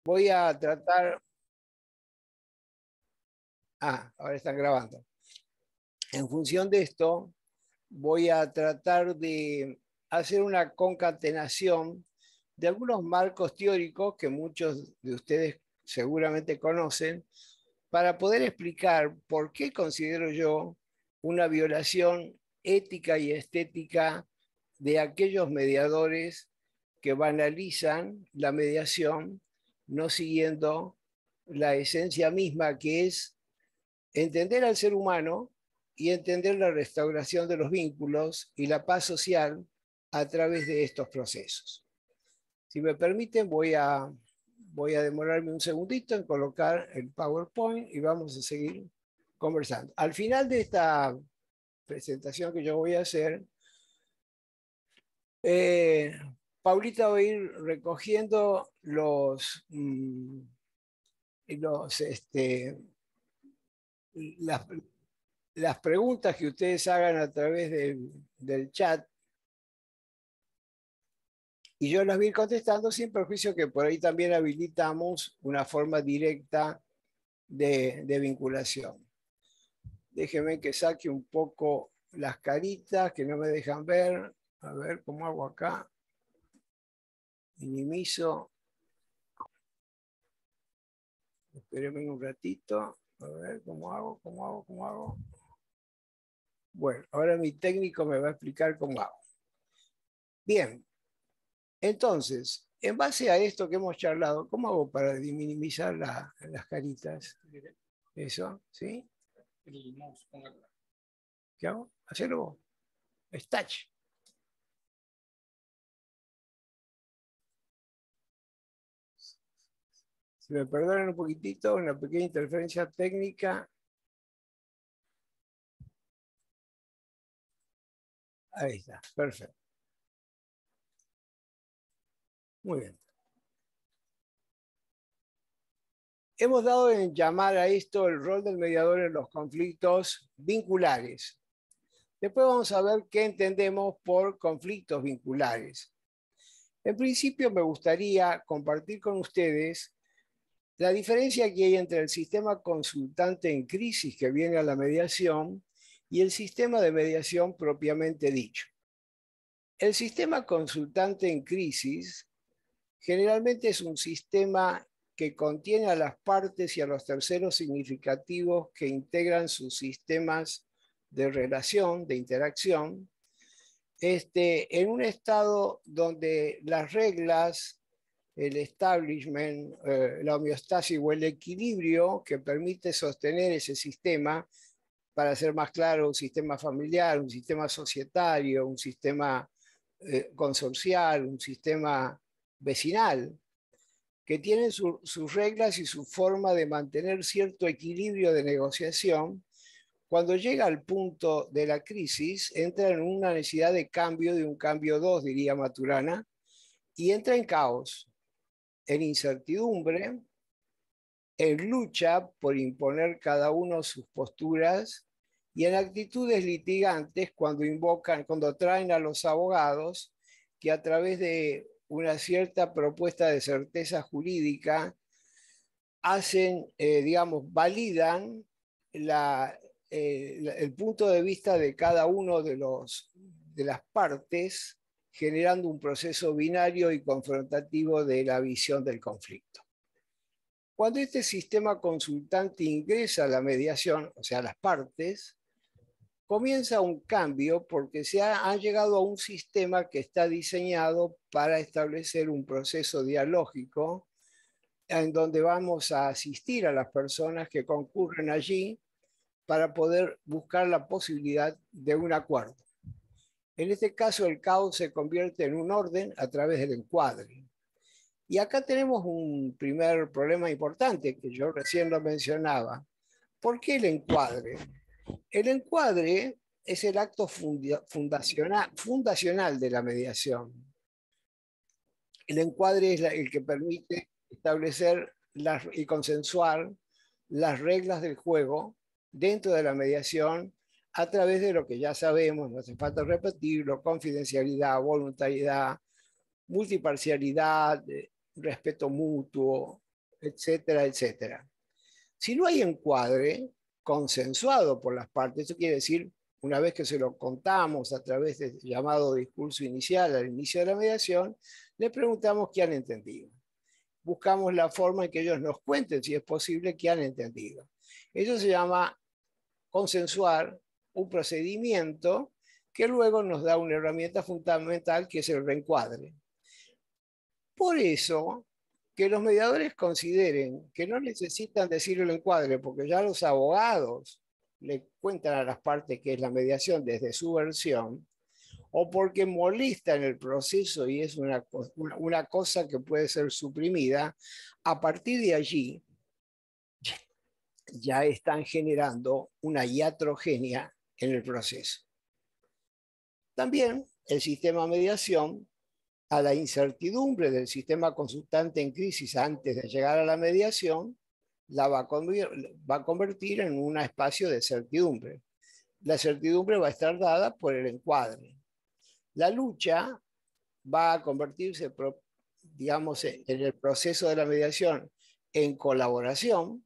Voy a tratar... Ah, ahora están grabando. En función de esto, voy a tratar de hacer una concatenación de algunos marcos teóricos que muchos de ustedes seguramente conocen, para poder explicar por qué considero yo una violación ética y estética de aquellos mediadores que banalizan la mediación, no siguiendo la esencia misma, que es entender al ser humano y entender la restauración de los vínculos y la paz social a través de estos procesos. Si me permiten, voy a demorarme un segundito en colocar el PowerPoint y vamos a seguir conversando. Al final de esta presentación que yo voy a hacer, eh, Paulita va a ir recogiendo las, las preguntas que ustedes hagan a través del chat, y yo las voy a ir contestando sin perjuicio que por ahí también habilitamos una forma directa de vinculación. Déjenme que saque un poco las caritas que no me dejan ver. A ver cómo hago acá. Minimizo. Espérenme un ratito. A ver cómo hago. Bueno, ahora mi técnico me va a explicar cómo hago. Bien, entonces, en base a esto que hemos charlado, ¿cómo hago para minimizar las caritas? Eso, ¿sí? ¿Qué hago? Hacerlo vos. Touch. Si me perdonan un poquitito, una pequeña interferencia técnica. Ahí está, perfecto. Muy bien. Hemos dado en llamar a esto el rol del mediador en los conflictos vinculares. Después vamos a ver qué entendemos por conflictos vinculares. En principio me gustaría compartir con ustedes la diferencia que hay entre el sistema consultante en crisis que viene a la mediación y el sistema de mediación propiamente dicho. El sistema consultante en crisis generalmente es un sistema que contiene a las partes y a los terceros significativos que integran sus sistemas de relación, de interacción, en un estado donde las reglas, el establishment, la homeostasis o el equilibrio que permite sostener ese sistema, para ser más claro, un sistema familiar, un sistema societario, un sistema consorcial, un sistema vecinal, que tienen sus reglas y su forma de mantener cierto equilibrio de negociación. Cuando llega al punto de la crisis, entra en una necesidad de cambio, de un cambio 2, diría Maturana, y entra en caos, en incertidumbre, en lucha por imponer cada uno sus posturas y en actitudes litigantes cuando traen a los abogados que a través de una cierta propuesta de certeza jurídica hacen, digamos, validan el punto de vista de cada uno de las partes, generando un proceso binario y confrontativo de la visión del conflicto. Cuando este sistema consultante ingresa a la mediación, o sea, las partes, comienza un cambio porque han llegado a un sistema que está diseñado para establecer un proceso dialógico en donde vamos a asistir a las personas que concurren allí para poder buscar la posibilidad de un acuerdo. En este caso, el caos se convierte en un orden a través del encuadre. Y acá tenemos un primer problema importante que yo recién lo mencionaba. ¿Por qué el encuadre? El encuadre es el acto fundacional de la mediación. El encuadre es el que permite establecer y consensuar las reglas del juego dentro de la mediación a través de lo que ya sabemos, no hace falta repetirlo: confidencialidad, voluntariedad, multiparcialidad, respeto mutuo, etcétera, etcétera. Si no hay encuadre consensuado por las partes, eso quiere decir, una vez que se lo contamos a través del llamado discurso inicial al inicio de la mediación, le preguntamos qué han entendido. Buscamos la forma en que ellos nos cuenten, si es posible, qué han entendido. Eso se llama consensuar un procedimiento que luego nos da una herramienta fundamental que es el reencuadre. Por eso, que los mediadores consideren que no necesitan decir el encuadre, porque ya los abogados le cuentan a las partes que es la mediación desde su versión, o porque molesta en el proceso y es una cosa que puede ser suprimida, a partir de allí ya están generando una iatrogenia en el proceso. También el sistema de mediación, a la incertidumbre del sistema consultante en crisis antes de llegar a la mediación, la va a convertir en un espacio de certidumbre. La certidumbre va a estar dada por el encuadre. La lucha va a convertirse, digamos, en el proceso de la mediación en colaboración,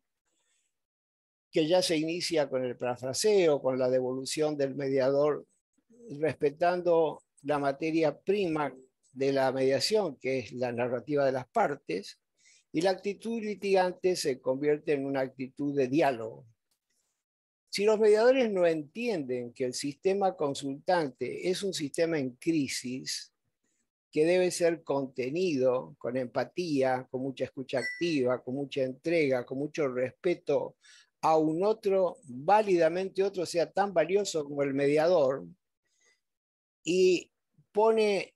que ya se inicia con el parafraseo, con la devolución del mediador, respetando la materia prima de la mediación, que es la narrativa de las partes, y la actitud litigante se convierte en una actitud de diálogo. Si los mediadores no entienden que el sistema consultante es un sistema en crisis, que debe ser contenido con empatía, con mucha escucha activa, con mucha entrega, con mucho respeto a un otro, válidamente otro sea tan valioso como el mediador, y pone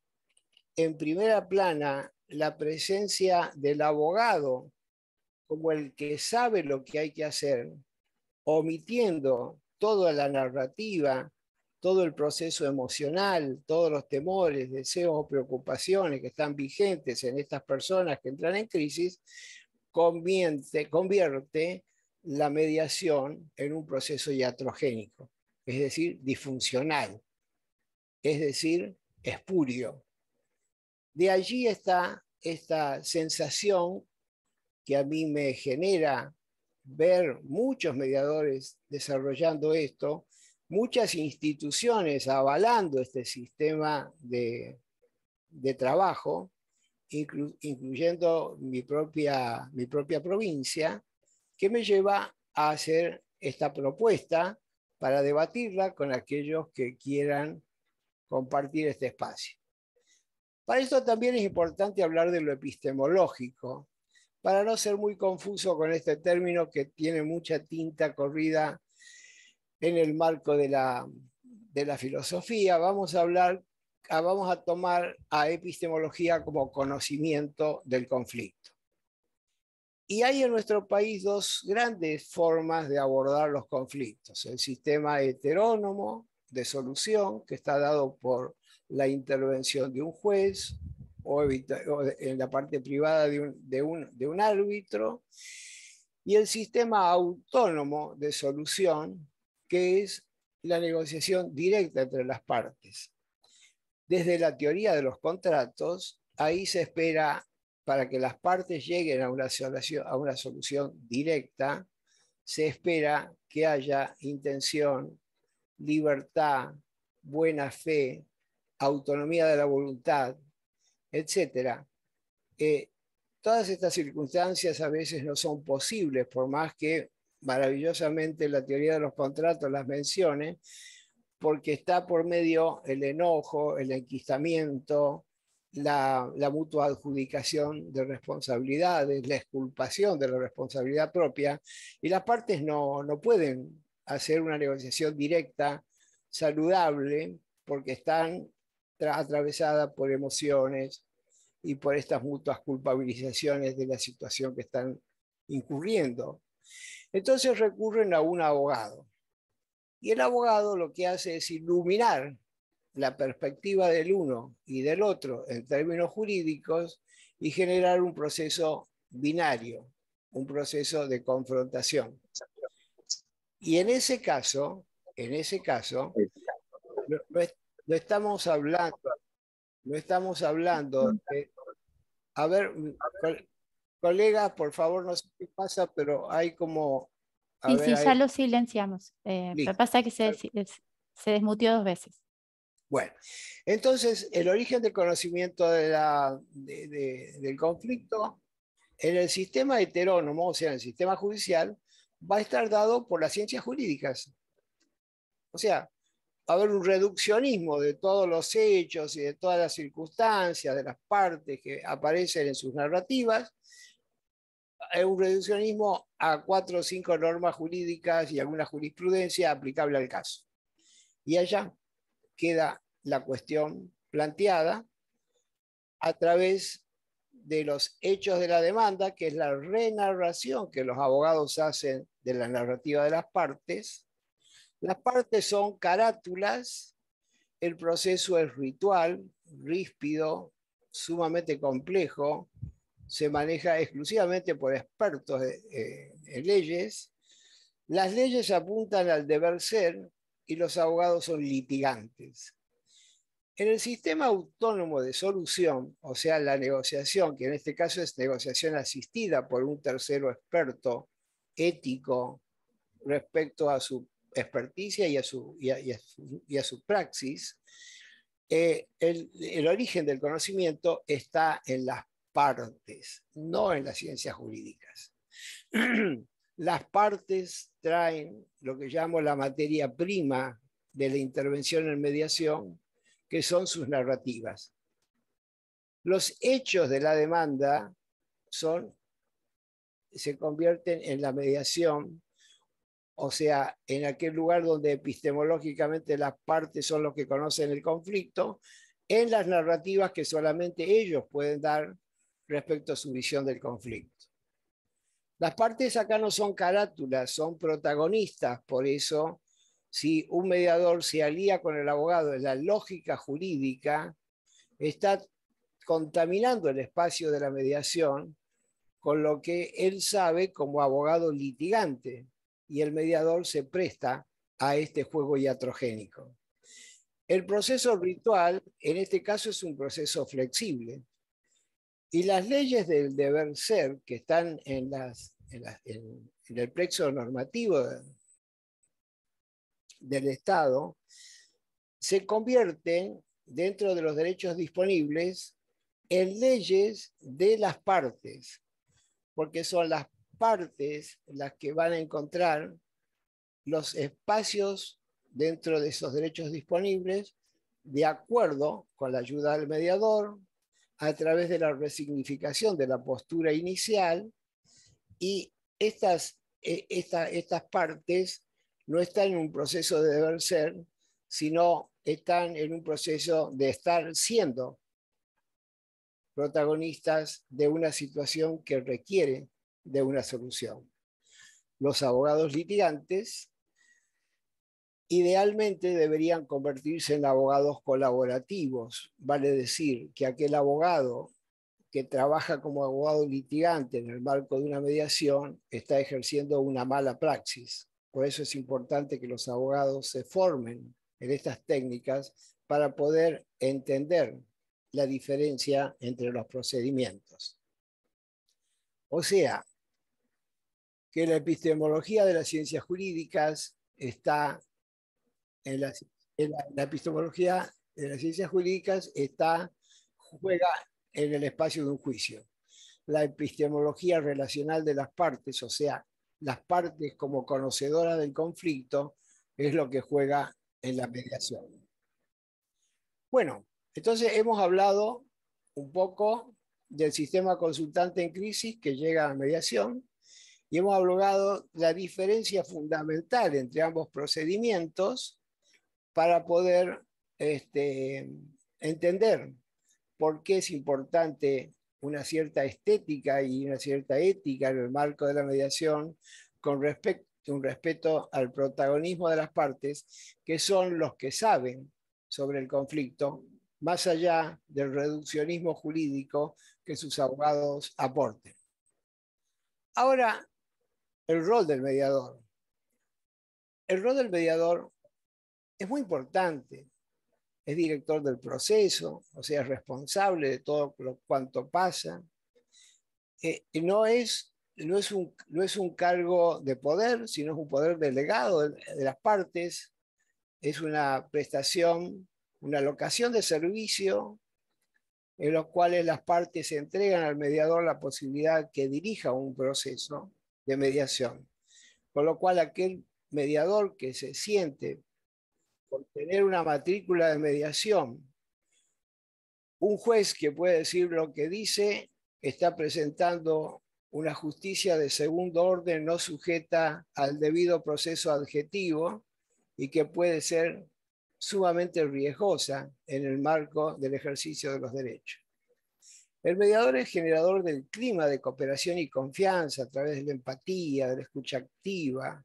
en primera plana la presencia del abogado como el que sabe lo que hay que hacer, omitiendo toda la narrativa, todo el proceso emocional, todos los temores, deseos o preocupaciones que están vigentes en estas personas que entran en crisis, convierte la mediación en un proceso iatrogénico, es decir, disfuncional, es decir, espurio. De allí está esta sensación que a mí me genera ver muchos mediadores desarrollando esto, muchas instituciones avalando este sistema de trabajo, incluyendo mi propia provincia, que me lleva a hacer esta propuesta para debatirla con aquellos que quieran compartir este espacio. Para esto también es importante hablar de lo epistemológico, para no ser muy confuso con este término que tiene mucha tinta corrida en el marco de la filosofía. Vamos a tomar a epistemología como conocimiento del conflicto. Y hay en nuestro país dos grandes formas de abordar los conflictos. El sistema heterónomo de solución, que está dado por la intervención de un juez o en la parte privada de un árbitro, y el sistema autónomo de solución, que es la negociación directa entre las partes. Desde la teoría de los contratos, ahí se espera, para que las partes lleguen a una solución directa, se espera que haya intención, libertad, buena fe, autonomía de la voluntad, etc. Todas estas circunstancias a veces no son posibles, por más que maravillosamente la teoría de los contratos las mencione, porque está por medio el enojo, el enquistamiento, la mutua adjudicación de responsabilidades, la exculpación de la responsabilidad propia, y las partes no pueden hacer una negociación directa, saludable, porque están atravesadas por emociones y por estas mutuas culpabilizaciones de la situación que están incurriendo. Entonces recurren a un abogado. Y el abogado lo que hace es iluminar la perspectiva del uno y del otro en términos jurídicos y generar un proceso binario, un proceso de confrontación. Y en ese caso, no estamos hablando de, a ver, Colegas, por favor, no sé qué pasa, pero hay como, a Sí, ver, sí, ya ahí, lo silenciamos. Pero listo. pasa que se desmutió 2 veces. Bueno, entonces el origen del conocimiento del conflicto en el sistema heterónomo, o sea, en el sistema judicial, va a estar dado por las ciencias jurídicas. O sea, va a haber un reduccionismo de todos los hechos y de todas las circunstancias, de las partes que aparecen en sus narrativas, un reduccionismo a 4 o 5 normas jurídicas y alguna jurisprudencia aplicable al caso. Y allá queda la cuestión planteada a través de los hechos de la demanda, que es la renarración que los abogados hacen de la narrativa de las partes. Las partes son carátulas, el proceso es ritual, ríspido, sumamente complejo, se maneja exclusivamente por expertos en leyes. Las leyes apuntan al deber ser y los abogados son litigantes. En el sistema autónomo de solución, o sea, la negociación, que en este caso es negociación asistida por un tercero experto ético respecto a su experticia y a su praxis, el origen del conocimiento está en las partes, no en las ciencias jurídicas. Las partes traen lo que llamo la materia prima de la intervención en mediación, que son sus narrativas. Los hechos de la demanda se convierten en la mediación, o sea, en aquel lugar donde epistemológicamente las partes son los que conocen el conflicto, en las narrativas que solamente ellos pueden dar respecto a su visión del conflicto. Las partes acá no son carátulas, son protagonistas, por eso si un mediador se alía con el abogado en la lógica jurídica, está contaminando el espacio de la mediación con lo que él sabe como abogado litigante, y el mediador se presta a este juego iatrogénico. El proceso ritual, en este caso, es un proceso flexible, y las leyes del deber ser que están en el plexo normativo del Estado se convierten dentro de los derechos disponibles en leyes de las partes, porque son las partes las que van a encontrar los espacios dentro de esos derechos disponibles de acuerdo con la ayuda del mediador, a través de la resignificación de la postura inicial, y estas partes no están en un proceso de deber ser, sino están en un proceso de estar siendo protagonistas de una situación que requiere de una solución. Los abogados litigantes idealmente deberían convertirse en abogados colaborativos, vale decir, que aquel abogado que trabaja como abogado litigante en el marco de una mediación está ejerciendo una mala praxis. Por eso es importante que los abogados se formen en estas técnicas para poder entender la diferencia entre los procedimientos. O sea, que la epistemología de las ciencias jurídicas está en la epistemología de las ciencias jurídicas juega en el espacio de un juicio. La epistemología relacional de las partes, o sea, las partes como conocedoras del conflicto, es lo que juega en la mediación. Bueno, entonces hemos hablado un poco del sistema consultante en crisis que llega a mediación, y hemos hablado de la diferencia fundamental entre ambos procedimientos para poder entender por qué es importante una cierta estética y una cierta ética en el marco de la mediación con un respeto al protagonismo de las partes, que son los que saben sobre el conflicto, más allá del reduccionismo jurídico que sus abogados aporten. Ahora, el rol del mediador. El rol del mediador es muy importante. Es director del proceso, o sea, es responsable de todo cuanto pasa. no es un cargo de poder, sino es un poder delegado de las partes, es una prestación, una locación de servicio en los cuales las partes entregan al mediador la posibilidad que dirija un proceso de mediación. Con lo cual aquel mediador que se siente por tener una matrícula de mediación, un juez que puede decir lo que dice, está presentando una justicia de segundo orden no sujeta al debido proceso adjetivo y que puede ser sumamente riesgosa en el marco del ejercicio de los derechos. El mediador es generador del clima de cooperación y confianza a través de la empatía, de la escucha activa.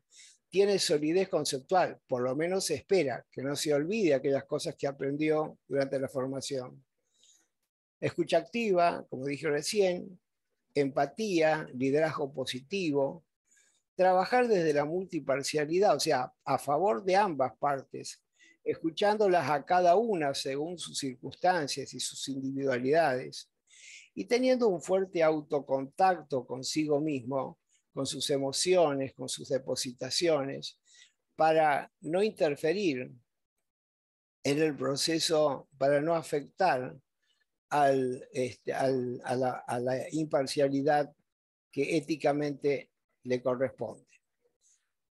Tiene solidez conceptual, por lo menos se espera que no se olvide aquellas cosas que aprendió durante la formación. Escucha activa, como dije recién, empatía, liderazgo positivo, trabajar desde la multiparcialidad, o sea, a favor de ambas partes, escuchándolas a cada una según sus circunstancias y sus individualidades, y teniendo un fuerte autocontacto consigo mismo, con sus emociones, con sus depositaciones, para no interferir en el proceso, para no afectar a la imparcialidad que éticamente le corresponde.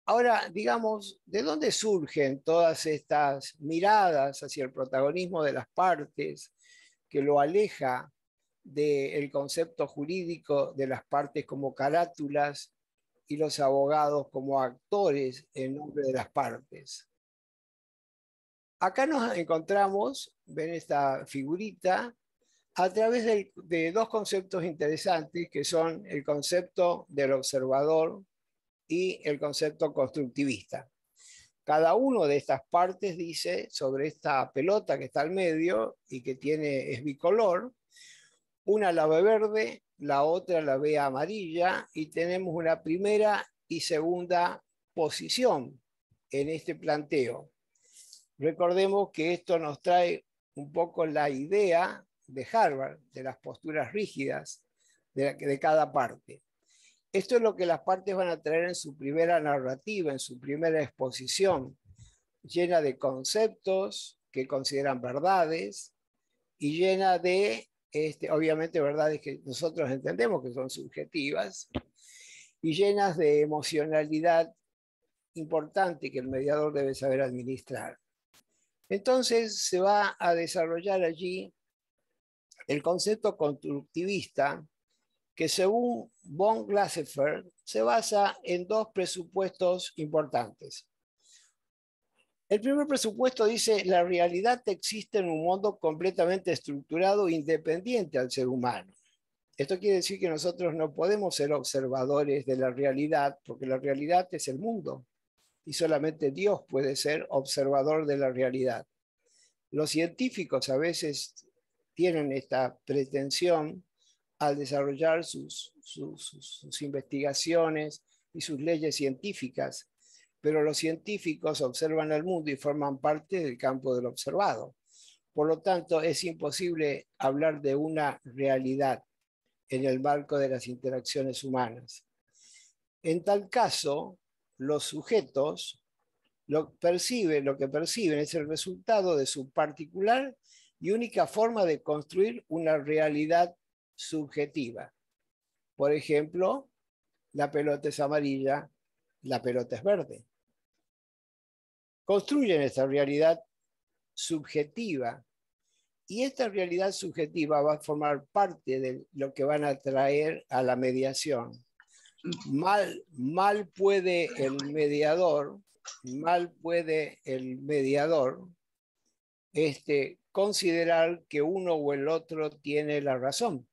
Ahora, digamos, ¿de dónde surgen todas estas miradas hacia el protagonismo de las partes que lo aleja del concepto jurídico de las partes como carátulas y los abogados como actores en nombre de las partes? Acá nos encontramos, ven esta figurita, a través de dos conceptos interesantes que son el concepto del observador y el concepto constructivista. Cada uno de estas partes dice sobre esta pelota que está al medio y que es bicolor, una la ve verde, la otra la ve amarilla y tenemos una primera y segunda posición en este planteo. Recordemos que esto nos trae un poco la idea de Harvard, de las posturas rígidas de cada parte. Esto es lo que las partes van a traer en su primera narrativa, en su primera exposición, llena de conceptos que consideran verdades y llena de, obviamente, verdades que nosotros entendemos que son subjetivas y llenas de emocionalidad importante que el mediador debe saber administrar. Entonces se va a desarrollar allí el concepto constructivista, que según von Glasefer se basa en dos presupuestos importantes. El primer presupuesto dice: la realidad existe en un mundo completamente estructurado e independiente al ser humano. Esto quiere decir que nosotros no podemos ser observadores de la realidad, porque la realidad es el mundo, y solamente Dios puede ser observador de la realidad. Los científicos a veces tienen esta pretensión al desarrollar sus investigaciones y sus leyes científicas, pero los científicos observan el mundo y forman parte del campo del observado. Por lo tanto, es imposible hablar de una realidad en el marco de las interacciones humanas. En tal caso, los sujetos lo que perciben es el resultado de su particular y única forma de construir una realidad subjetiva. Por ejemplo, la pelota es amarilla, la pelota es verde. Construyen esta realidad subjetiva y esta realidad subjetiva va a formar parte de lo que van a traer a la mediación. Mal puede el mediador considerar que uno o el otro tiene la razón,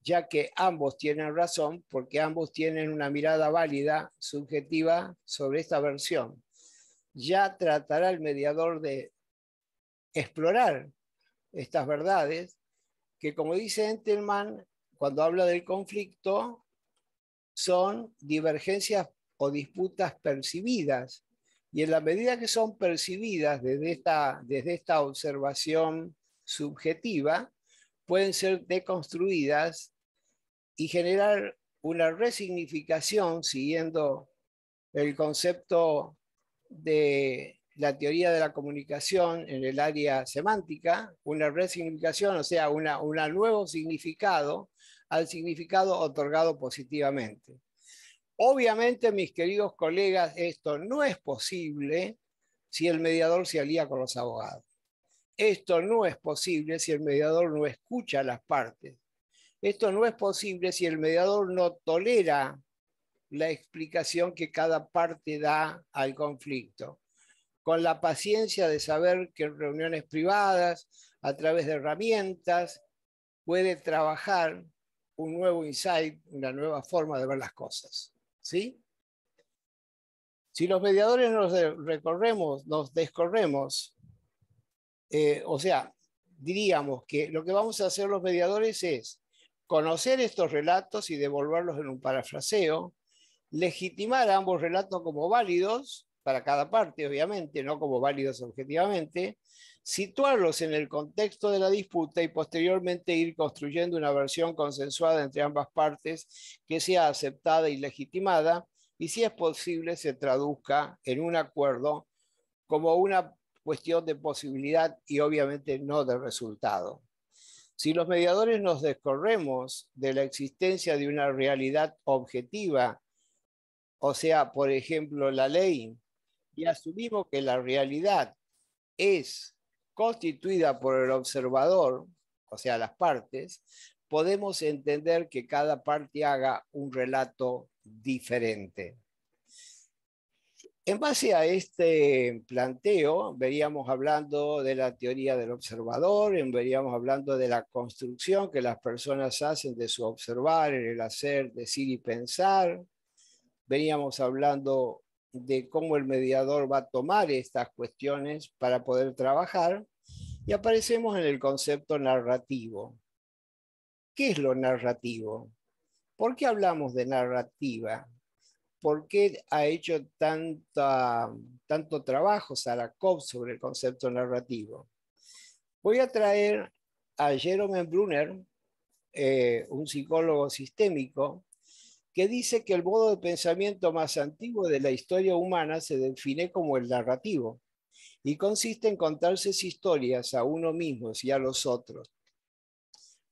ya que ambos tienen razón porque ambos tienen una mirada válida, subjetiva sobre esta versión. Ya tratará el mediador de explorar estas verdades que, como dice Entelman, cuando habla del conflicto, son divergencias o disputas percibidas. Y en la medida que son percibidas desde esta observación subjetiva, pueden ser deconstruidas y generar una resignificación siguiendo el concepto de la teoría de la comunicación en el área semántica, una resignificación, o sea, un nuevo significado al significado otorgado positivamente. Obviamente, mis queridos colegas, esto no es posible si el mediador se alía con los abogados. Esto no es posible si el mediador no escucha a las partes. Esto no es posible si el mediador no tolera la explicación que cada parte da al conflicto, con la paciencia de saber que en reuniones privadas, a través de herramientas, puede trabajar un nuevo insight, una nueva forma de ver las cosas. ¿Sí? Si los mediadores nos descorremos, o sea, diríamos que lo que vamos a hacer los mediadores es conocer estos relatos y devolverlos en un parafraseo, legitimar a ambos relatos como válidos, para cada parte, obviamente, no como válidos objetivamente, situarlos en el contexto de la disputa y posteriormente ir construyendo una versión consensuada entre ambas partes que sea aceptada y legitimada, y si es posible se traduzca en un acuerdo como una cuestión de posibilidad y obviamente no de resultado. Si los mediadores nos descorremos de la existencia de una realidad objetiva, o sea, por ejemplo, la ley, y asumimos que la realidad es constituida por el observador, o sea, las partes, podemos entender que cada parte haga un relato diferente. En base a este planteo, veríamos hablando de la teoría del observador, veríamos hablando de la construcción que las personas hacen de su observar, en el hacer, decir y pensar. Veníamos hablando de cómo el mediador va a tomar estas cuestiones para poder trabajar y aparecemos en el concepto narrativo. ¿Qué es lo narrativo? ¿Por qué hablamos de narrativa? ¿Por qué ha hecho tanto trabajo Sarakov sobre el concepto narrativo? Voy a traer a Jerome Brunner, un psicólogo sistémico, que dice que el modo de pensamiento más antiguo de la historia humana se define como el narrativo y consiste en contarse historias a uno mismo y a los otros.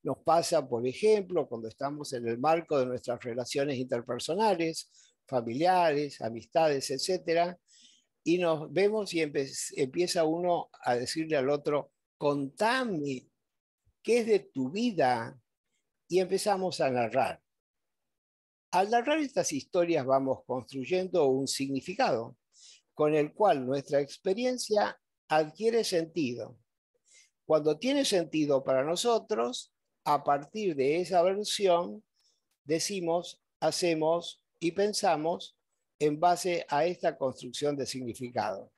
Nos pasa, por ejemplo, cuando estamos en el marco de nuestras relaciones interpersonales, familiares, amistades, etc. Y nos vemos y empieza uno a decirle al otro, contame, ¿qué es de tu vida? Y empezamos a narrar. Al narrar estas historias vamos construyendo un significado con el cual nuestra experiencia adquiere sentido. Cuando tiene sentido para nosotros, a partir de esa versión, decimos, hacemos y pensamos en base a esta construcción de significado.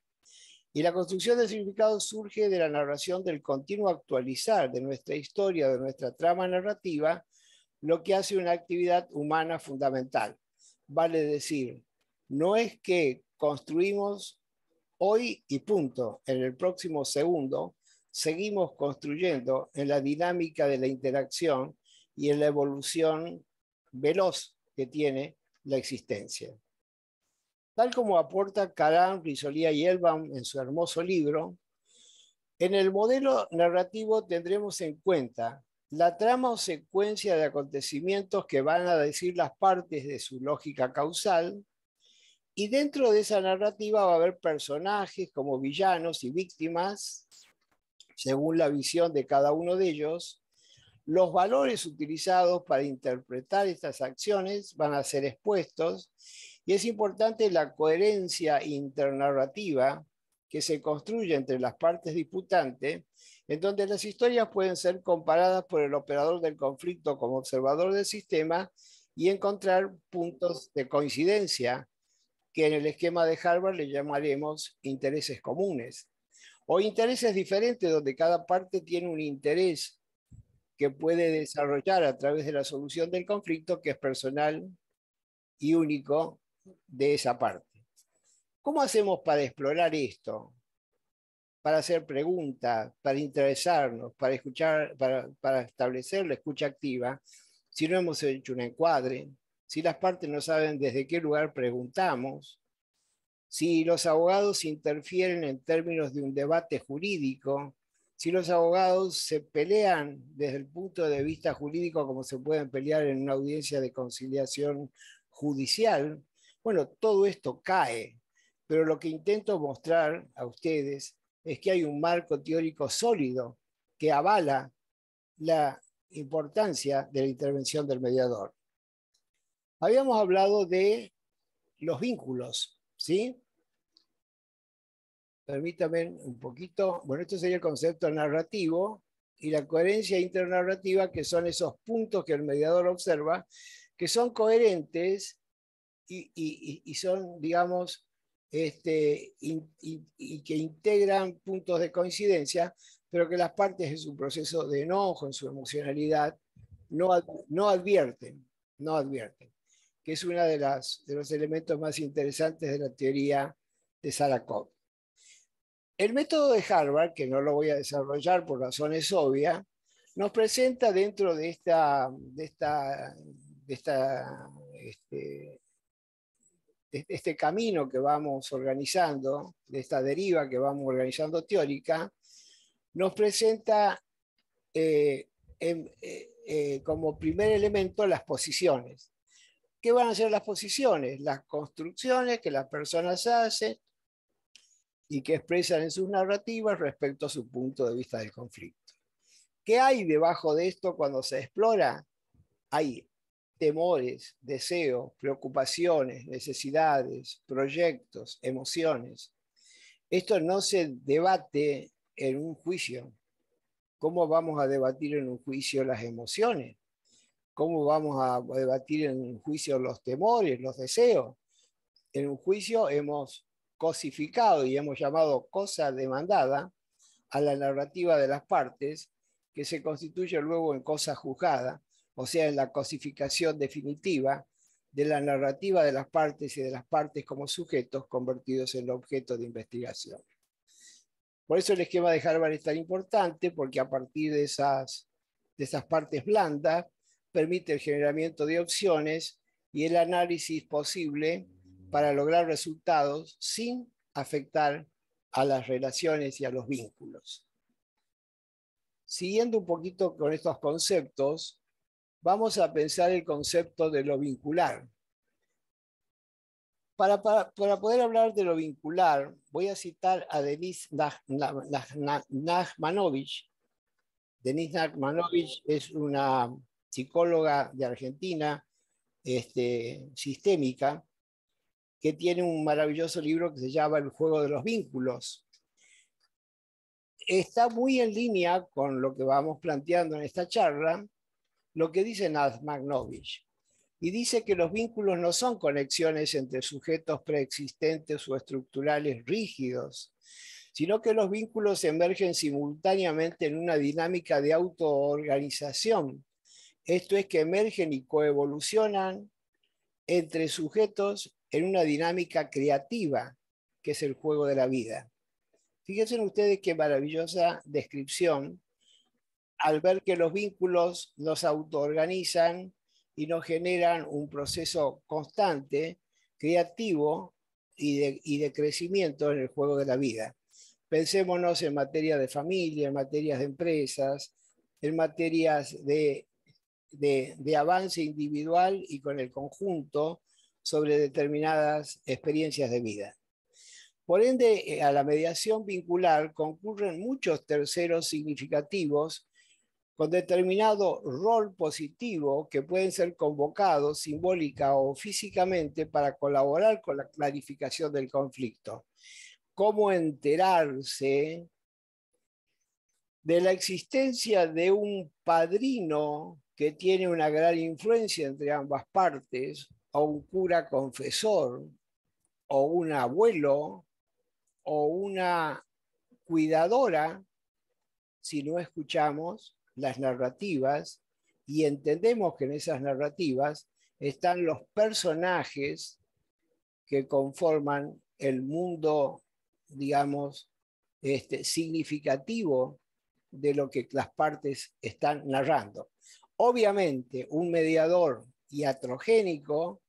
Y la construcción de significado surge de la narración del continuo actualizar de nuestra historia, de nuestra trama narrativa, lo que hace una actividad humana fundamental. Vale decir, no es que construimos hoy y punto, en el próximo segundo, seguimos construyendo en la dinámica de la interacción y en la evolución veloz que tiene la existencia. Tal como aporta Caran, Risolía y Elbaum en su hermoso libro, en el modelo narrativo tendremos en cuenta la trama o secuencia de acontecimientos que van a decir las partes de su lógica causal, y dentro de esa narrativa va a haber personajes como villanos y víctimas, según la visión de cada uno de ellos. Los valores utilizados para interpretar estas acciones van a ser expuestos y es importante la coherencia internarrativa que se construye entre las partes disputantes, en donde las historias pueden ser comparadas por el operador del conflicto como observador del sistema y encontrar puntos de coincidencia que en el esquema de Harvard le llamaremos intereses comunes, o intereses diferentes donde cada parte tiene un interés que puede desarrollar a través de la solución del conflicto que es personal y único de esa parte. ¿Cómo hacemos para explorar esto? Para hacer preguntas, para interesarnos, para escuchar, para establecer la escucha activa. si no hemos hecho un encuadre, si las partes no saben desde qué lugar preguntamos, si los abogados interfieren en términos de un debate jurídico, si los abogados se pelean desde el punto de vista jurídico como se pueden pelear en una audiencia de conciliación judicial, bueno, todo esto cae. Pero lo que intento mostrar a ustedes es que hay un marco teórico sólido que avala la importancia de la intervención del mediador. Habíamos hablado de los vínculos, ¿sí? Permítame un poquito. Bueno, esto sería el concepto narrativo y la coherencia internarrativa, que son esos puntos que el mediador observa, que son coherentes y son, digamos, y que integran puntos de coincidencia, pero que las partes en su proceso de enojo, en su emocionalidad, no advierten, que es uno de los elementos más interesantes de la teoría de Sálakov. El método de Harvard, que no lo voy a desarrollar por razones obvias, nos presenta dentro de este camino que vamos organizando, de esta deriva que vamos organizando teórica, nos presenta como primer elemento las posiciones. ¿Qué van a ser las posiciones? Las construcciones que las personas hacen y que expresan en sus narrativas respecto a su punto de vista del conflicto. ¿Qué hay debajo de esto cuando se explora? Hay temores, deseos, preocupaciones, necesidades, proyectos, emociones. Esto no se debate en un juicio. ¿Cómo vamos a debatir en un juicio las emociones? ¿Cómo vamos a debatir en un juicio los temores, los deseos? En un juicio hemos cosificado y hemos llamado cosa demandada a la narrativa de las partes, que se constituye luego en cosa juzgada, o sea, en la cosificación definitiva de la narrativa de las partes y de las partes como sujetos convertidos en objeto de investigación. Por eso el esquema de Harvard es tan importante, porque a partir de esas partes blandas permite el generamiento de opciones y el análisis posible para lograr resultados sin afectar a las relaciones y a los vínculos. Siguiendo un poquito con estos conceptos, vamos a pensar el concepto de lo vincular. Para poder hablar de lo vincular, voy a citar a Denise Nachmanovich. Denise Nachmanovich es una psicóloga de Argentina, sistémica, que tiene un maravilloso libro que se llama El juego de los vínculos. Está muy en línea con lo que vamos planteando en esta charla, lo que dice Nachmanovich. Y dice que los vínculos no son conexiones entre sujetos preexistentes o estructurales rígidos, sino que los vínculos emergen simultáneamente en una dinámica de autoorganización. Esto es que emergen y coevolucionan entre sujetos en una dinámica creativa, que es el juego de la vida. Fíjense ustedes qué maravillosa descripción al ver que los vínculos nos autoorganizan y nos generan un proceso constante, creativo y de crecimiento en el juego de la vida. Pensémonos en materia de familia, en materias de empresas, en materias de avance individual y con el conjunto sobre determinadas experiencias de vida. Por ende, a la mediación vincular concurren muchos terceros significativos con determinado rol positivo que pueden ser convocados simbólica o físicamente para colaborar con la clarificación del conflicto. ¿Cómo enterarse de la existencia de un padrino que tiene una gran influencia entre ambas partes, o un cura confesor, o un abuelo, o una cuidadora, si no escuchamos las narrativas y entendemos que en esas narrativas están los personajes que conforman el mundo, digamos, significativo de lo que las partes están narrando? Obviamente, un mediador iatrogénico,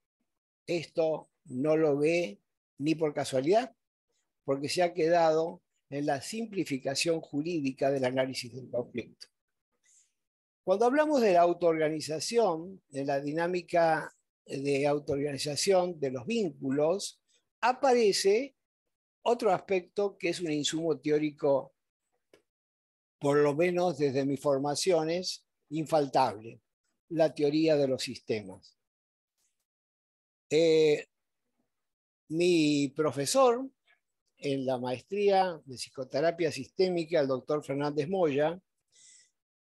esto no lo ve ni por casualidad, porque se ha quedado en la simplificación jurídica del análisis del conflicto. Cuando hablamos de la autoorganización, de la dinámica de autoorganización de los vínculos, aparece otro aspecto que es un insumo teórico, por lo menos desde mis formaciones, infaltable: la teoría de los sistemas. Mi profesor en la maestría de psicoterapia sistémica, el doctor Fernández Moya,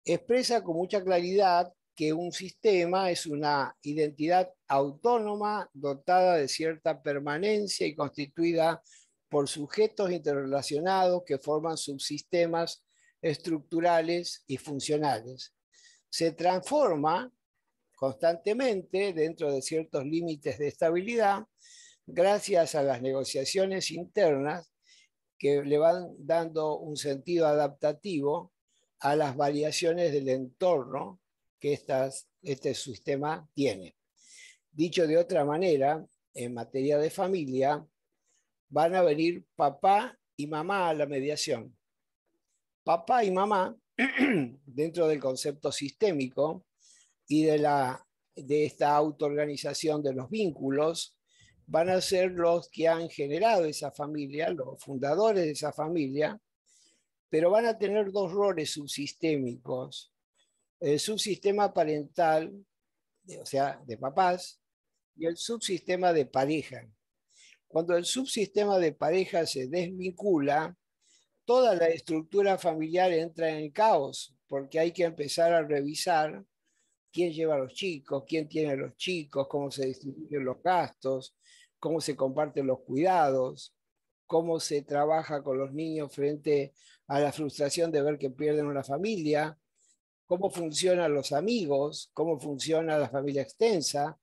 expresa con mucha claridad que un sistema es una identidad autónoma dotada de cierta permanencia y constituida por sujetos interrelacionados que forman subsistemas estructurales y funcionales. Se transforma constantemente dentro de ciertos límites de estabilidad gracias a las negociaciones internas que le van dando un sentido adaptativo a las variaciones del entorno que este sistema tiene. Dicho de otra manera, en materia de familia, van a venir papá y mamá a la mediación. Papá y mamá, dentro del concepto sistémico y de esta autoorganización de los vínculos, van a ser los que han generado esa familia, los fundadores de esa familia, pero van a tener dos roles subsistémicos: el subsistema parental, o sea, de papás, y el subsistema de pareja. Cuando el subsistema de pareja se desvincula, toda la estructura familiar entra en caos, porque hay que empezar a revisar quién lleva a los chicos, quién tiene a los chicos, cómo se distribuyen los gastos, cómo se comparten los cuidados, cómo se trabaja con los niños frente a la frustración de ver que pierden una familia, cómo funcionan los amigos, cómo funciona la familia extensa.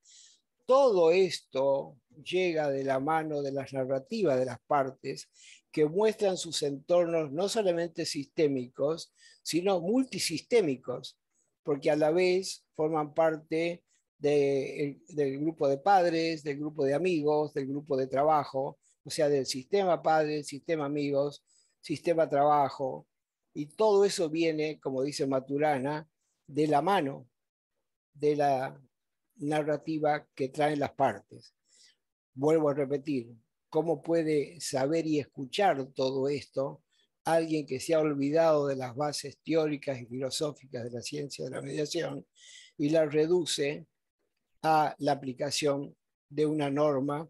Todo esto llega de la mano de las narrativas de las partes que muestran sus entornos no solamente sistémicos, sino multisistémicos, porque a la vez forman parte del grupo de padres, del grupo de amigos, del grupo de trabajo, o sea, del sistema padres, sistema amigos, sistema trabajo, y todo eso viene, como dice Maturana, de la mano de la narrativa que traen las partes. Vuelvo a repetir, ¿cómo puede saber y escuchar todo esto alguien que se ha olvidado de las bases teóricas y filosóficas de la ciencia de la mediación y la reduce a la aplicación de una norma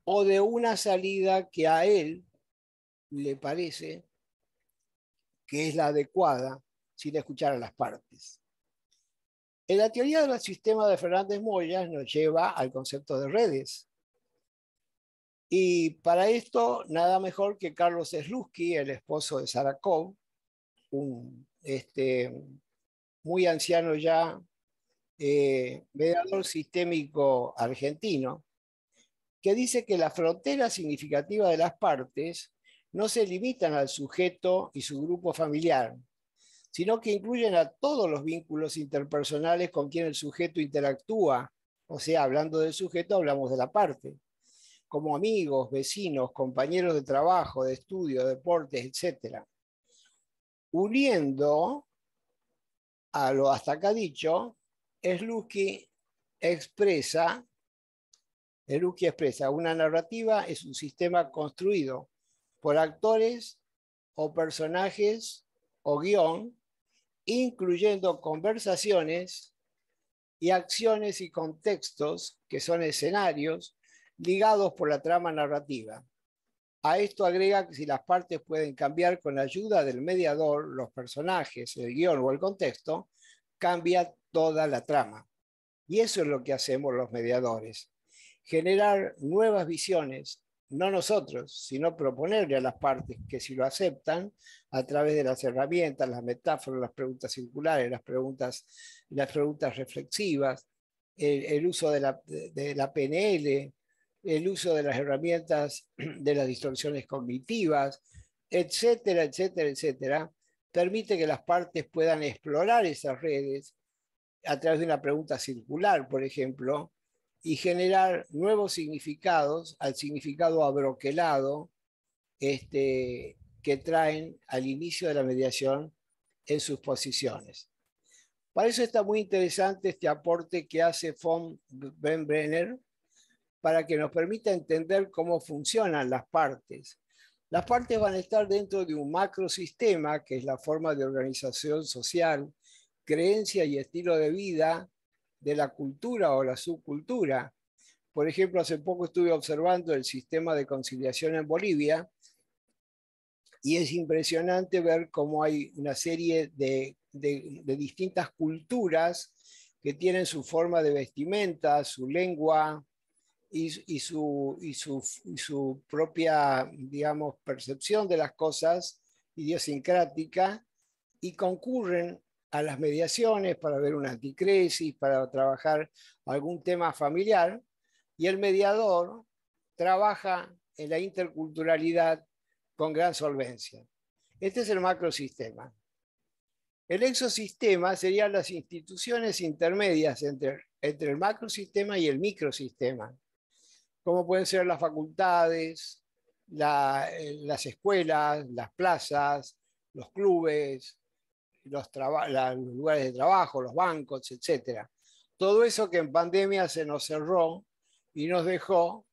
o de una salida que a él le parece que es la adecuada sin escuchar a las partes? En la teoría del sistema de Fernández Moya nos lleva al concepto de redes. Y para esto, nada mejor que Carlos Slutsky, el esposo de Sarakov, un muy anciano ya, mediador sistémico argentino, que dice que la frontera significativa de las partes no se limitan al sujeto y su grupo familiar, sino que incluyen a todos los vínculos interpersonales con quien el sujeto interactúa. O sea, hablando del sujeto, hablamos de la parte, como amigos, vecinos, compañeros de trabajo, de estudio, deportes, etc. Uniendo a lo hasta acá dicho, Slutsky expresa una narrativa es un sistema construido por actores o personajes o guión, incluyendo conversaciones y acciones y contextos que son escenarios ligados por la trama narrativa. A esto agrega que si las partes pueden cambiar con la ayuda del mediador, los personajes, el guión o el contexto, cambia toda la trama. Y eso es lo que hacemos los mediadores: generar nuevas visiones, no nosotros, sino proponerle a las partes que, si lo aceptan, a través de las herramientas, las metáforas, las preguntas circulares, las preguntas reflexivas, el uso de la PNL, el uso de las herramientas de las distorsiones cognitivas, etcétera, etcétera, etcétera, permite que las partes puedan explorar esas redes a través de una pregunta circular, por ejemplo, y generar nuevos significados al significado abroquelado que traen al inicio de la mediación en sus posiciones. Para eso está muy interesante este aporte que hace von Benbrenner para que nos permita entender cómo funcionan las partes. Las partes van a estar dentro de un macrosistema, que es la forma de organización social, creencia y estilo de vida de la cultura o la subcultura. Por ejemplo, hace poco estuve observando el sistema de conciliación en Bolivia y es impresionante ver cómo hay una serie de distintas culturas que tienen su forma de vestimenta, su lengua y su propia, digamos, percepción de las cosas idiosincrática, y concurren a las mediaciones para ver una anticresis, para trabajar algún tema familiar, y el mediador trabaja en la interculturalidad con gran solvencia. Este es el macrosistema. El exosistema serían las instituciones intermedias entre el macrosistema y el microsistema, como pueden ser las facultades, las escuelas, las plazas, los clubes, los lugares de trabajo, los bancos, etc. Todo eso que en pandemia se nos cerró y nos dejó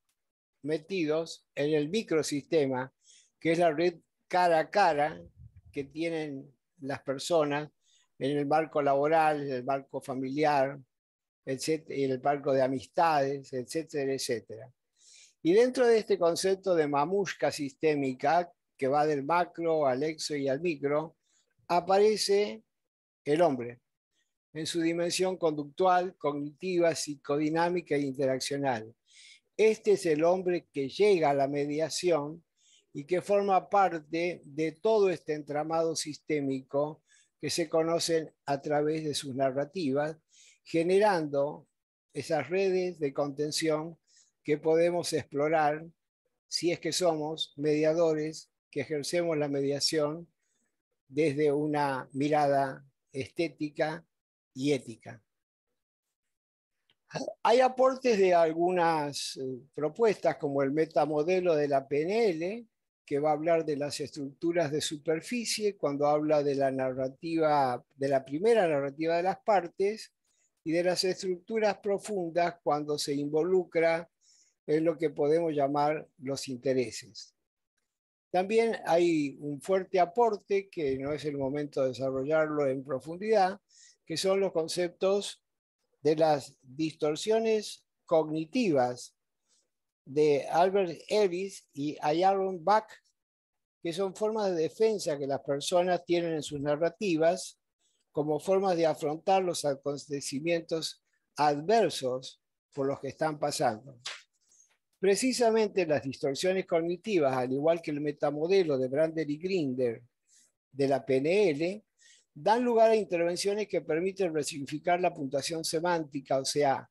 metidos en el microsistema, que es la red cara a cara que tienen las personas en el marco laboral, en el marco familiar, etcétera, en el marco de amistades, etcétera, etcétera. Y dentro de este concepto de mamushka sistémica, que va del macro al exo y al micro, aparece el hombre en su dimensión conductual, cognitiva, psicodinámica e interaccional. Este es el hombre que llega a la mediación y que forma parte de todo este entramado sistémico que se conocen a través de sus narrativas, generando esas redes de contención que podemos explorar si es que somos mediadores que ejercemos la mediación desde una mirada estética y ética. Hay aportes de algunas propuestas, como el metamodelo de la PNL, que va a hablar de las estructuras de superficie cuando habla de la narrativa, de la primera narrativa de las partes, y de las estructuras profundas cuando se involucra en lo que podemos llamar los intereses. También hay un fuerte aporte, que no es el momento de desarrollarlo en profundidad, que son los conceptos de las distorsiones cognitivas de Albert Ellis y Aaron Bach, que son formas de defensa que las personas tienen en sus narrativas como formas de afrontar los acontecimientos adversos por los que están pasando. Precisamente las distorsiones cognitivas, al igual que el metamodelo de Brander y Grinder de la PNL, dan lugar a intervenciones que permiten resignificar la puntuación semántica, o sea,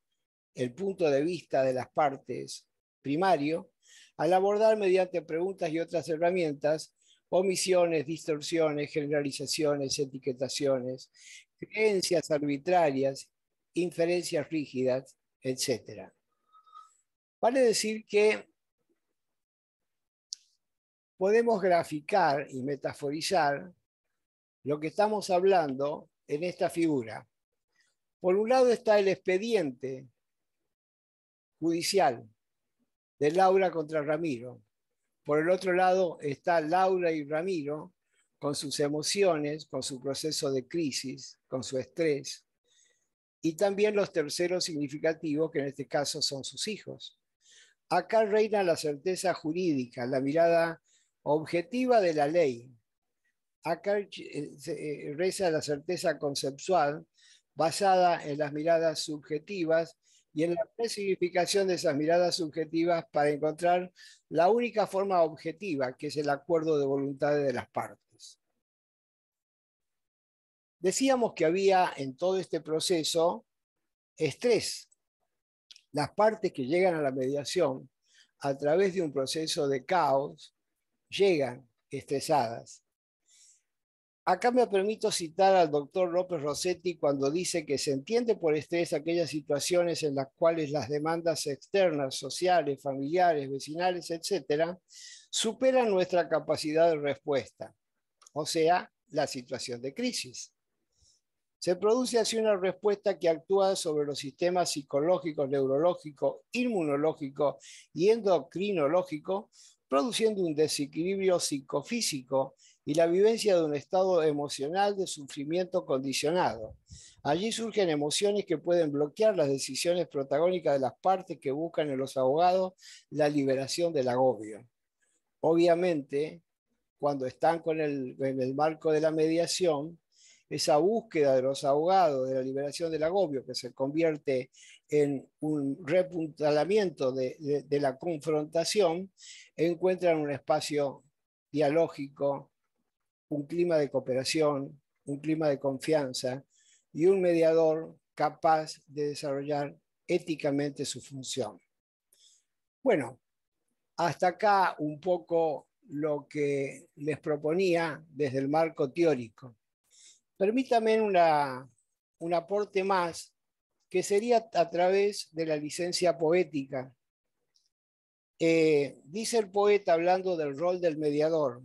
el punto de vista de las partes primario, al abordar mediante preguntas y otras herramientas omisiones, distorsiones, generalizaciones, etiquetaciones, creencias arbitrarias, inferencias rígidas, etc. Vale decir que podemos graficar y metaforizar lo que estamos hablando en esta figura. Por un lado está el expediente judicial de Laura contra Ramiro. Por el otro lado está Laura y Ramiro con sus emociones, con su proceso de crisis, con su estrés, y también los terceros significativos, que en este caso son sus hijos. Acá reina la certeza jurídica, la mirada objetiva de la ley. Acá reza la certeza conceptual basada en las miradas subjetivas y en la resignificación de esas miradas subjetivas para encontrar la única forma objetiva, que es el acuerdo de voluntades de las partes. Decíamos que había en todo este proceso estrés. Las partes que llegan a la mediación a través de un proceso de caos llegan estresadas. Acá me permito citar al doctor López Rossetti cuando dice que se entiende por estrés aquellas situaciones en las cuales las demandas externas, sociales, familiares, vecinales, etcétera, superan nuestra capacidad de respuesta, o sea, la situación de crisis. Se produce así una respuesta que actúa sobre los sistemas psicológicos, neurológicos, inmunológicos y endocrinológicos, produciendo un desequilibrio psicofísico y la vivencia de un estado emocional de sufrimiento condicionado. Allí surgen emociones que pueden bloquear las decisiones protagónicas de las partes que buscan en los abogados la liberación del agobio. Obviamente, cuando están en el marco de la mediación, esa búsqueda de los abogados de la liberación del agobio, que se convierte en un repuntalamiento de la confrontación, encuentran un espacio dialógico, un clima de cooperación, un clima de confianza y un mediador capaz de desarrollar éticamente su función. Bueno, hasta acá un poco lo que les proponía desde el marco teórico. Permítame un aporte más, que sería a través de la licencia poética. Dice el poeta hablando del rol del mediador: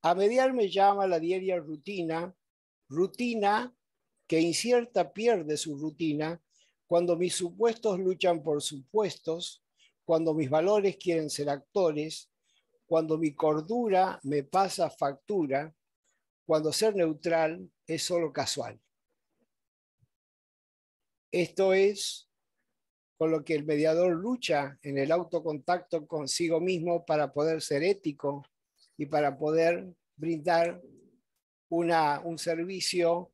a mediar me llama la diaria rutina, rutina que incierta pierde su rutina, cuando mis supuestos luchan por supuestos, cuando mis valores quieren ser actores, cuando mi cordura me pasa factura, cuando ser neutral es solo casual. Esto es con lo que el mediador lucha en el autocontacto consigo mismo para poder ser ético y para poder brindar un servicio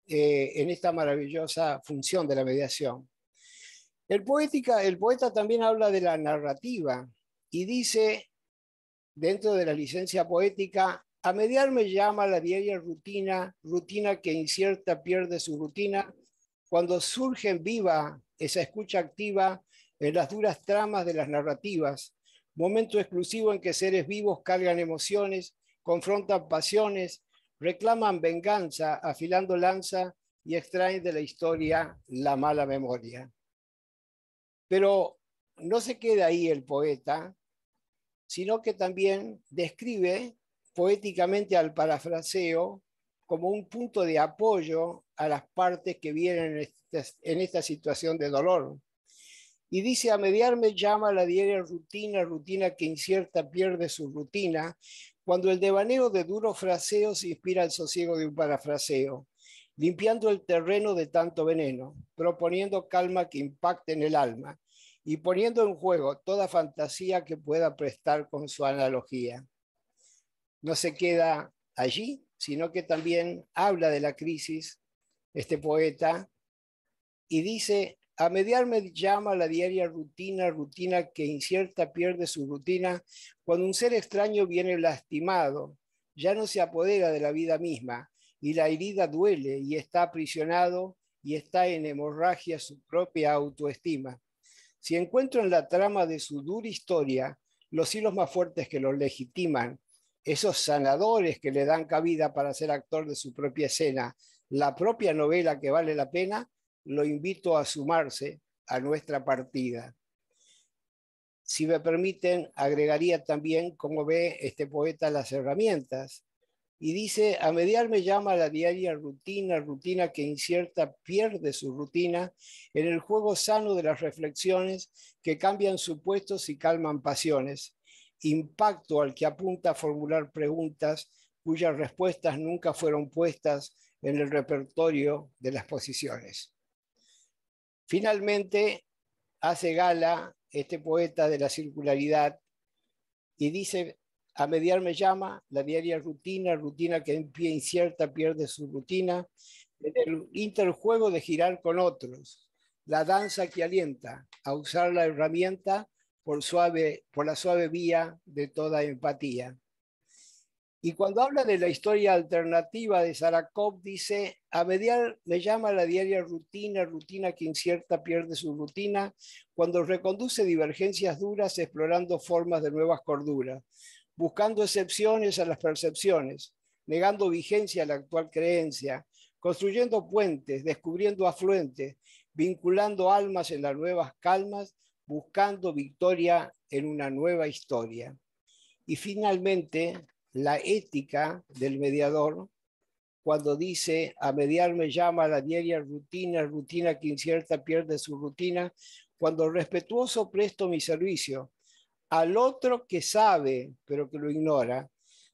en esta maravillosa función de la mediación. El poeta también habla de la narrativa y dice, dentro de la licencia poética: a mediar me llama la diaria rutina, rutina que incierta pierde su rutina, cuando surge en viva esa escucha activa en las duras tramas de las narrativas, momento exclusivo en que seres vivos cargan emociones, confrontan pasiones, reclaman venganza, afilando lanza y extraen de la historia la mala memoria. Pero no se queda ahí el poeta, sino que también describe poéticamente al parafraseo como un punto de apoyo a las partes que vienen en esta situación de dolor. Y dice: a mediar me llama la diaria rutina, rutina que incierta pierde su rutina, cuando el devaneo de duros fraseos inspira el sosiego de un parafraseo, limpiando el terreno de tanto veneno, proponiendo calma que impacte en el alma y poniendo en juego toda fantasía que pueda prestar con su analogía. No se queda allí, sino que también habla de la crisis, este poeta, y dice: a mediar me llama la diaria rutina, rutina que incierta pierde su rutina, cuando un ser extraño viene lastimado, ya no se apodera de la vida misma, y la herida duele y está aprisionado y está en hemorragia su propia autoestima. Si encuentro en la trama de su dura historia los hilos más fuertes que lo legitiman, esos sanadores que le dan cabida para ser actor de su propia escena, la propia novela que vale la pena, lo invito a sumarse a nuestra partida. Si me permiten, agregaría también cómo ve este poeta las herramientas. Y dice: a mediar me llama la diaria rutina, rutina que incierta pierde su rutina en el juego sano de las reflexiones que cambian supuestos y calman pasiones. Impacto al que apunta a formular preguntas cuyas respuestas nunca fueron puestas en el repertorio de las posiciones. Finalmente, hace gala este poeta de la circularidad y dice: a mediar me llama la diaria rutina, rutina que en pie incierta pierde su rutina, en el interjuego de girar con otros, la danza que alienta a usar la herramienta por la suave vía de toda empatía. Y cuando habla de la historia alternativa de Sarakov, dice: a mediar me llama la diaria rutina, rutina que incierta pierde su rutina, cuando reconduce divergencias duras explorando formas de nuevas corduras, buscando excepciones a las percepciones, negando vigencia a la actual creencia, construyendo puentes, descubriendo afluentes, vinculando almas en las nuevas calmas, buscando victoria en una nueva historia. Y finalmente, la ética del mediador, cuando dice: a mediar me llama la diaria rutina, rutina que incierta pierde su rutina, cuando respetuoso presto mi servicio al otro que sabe, pero que lo ignora,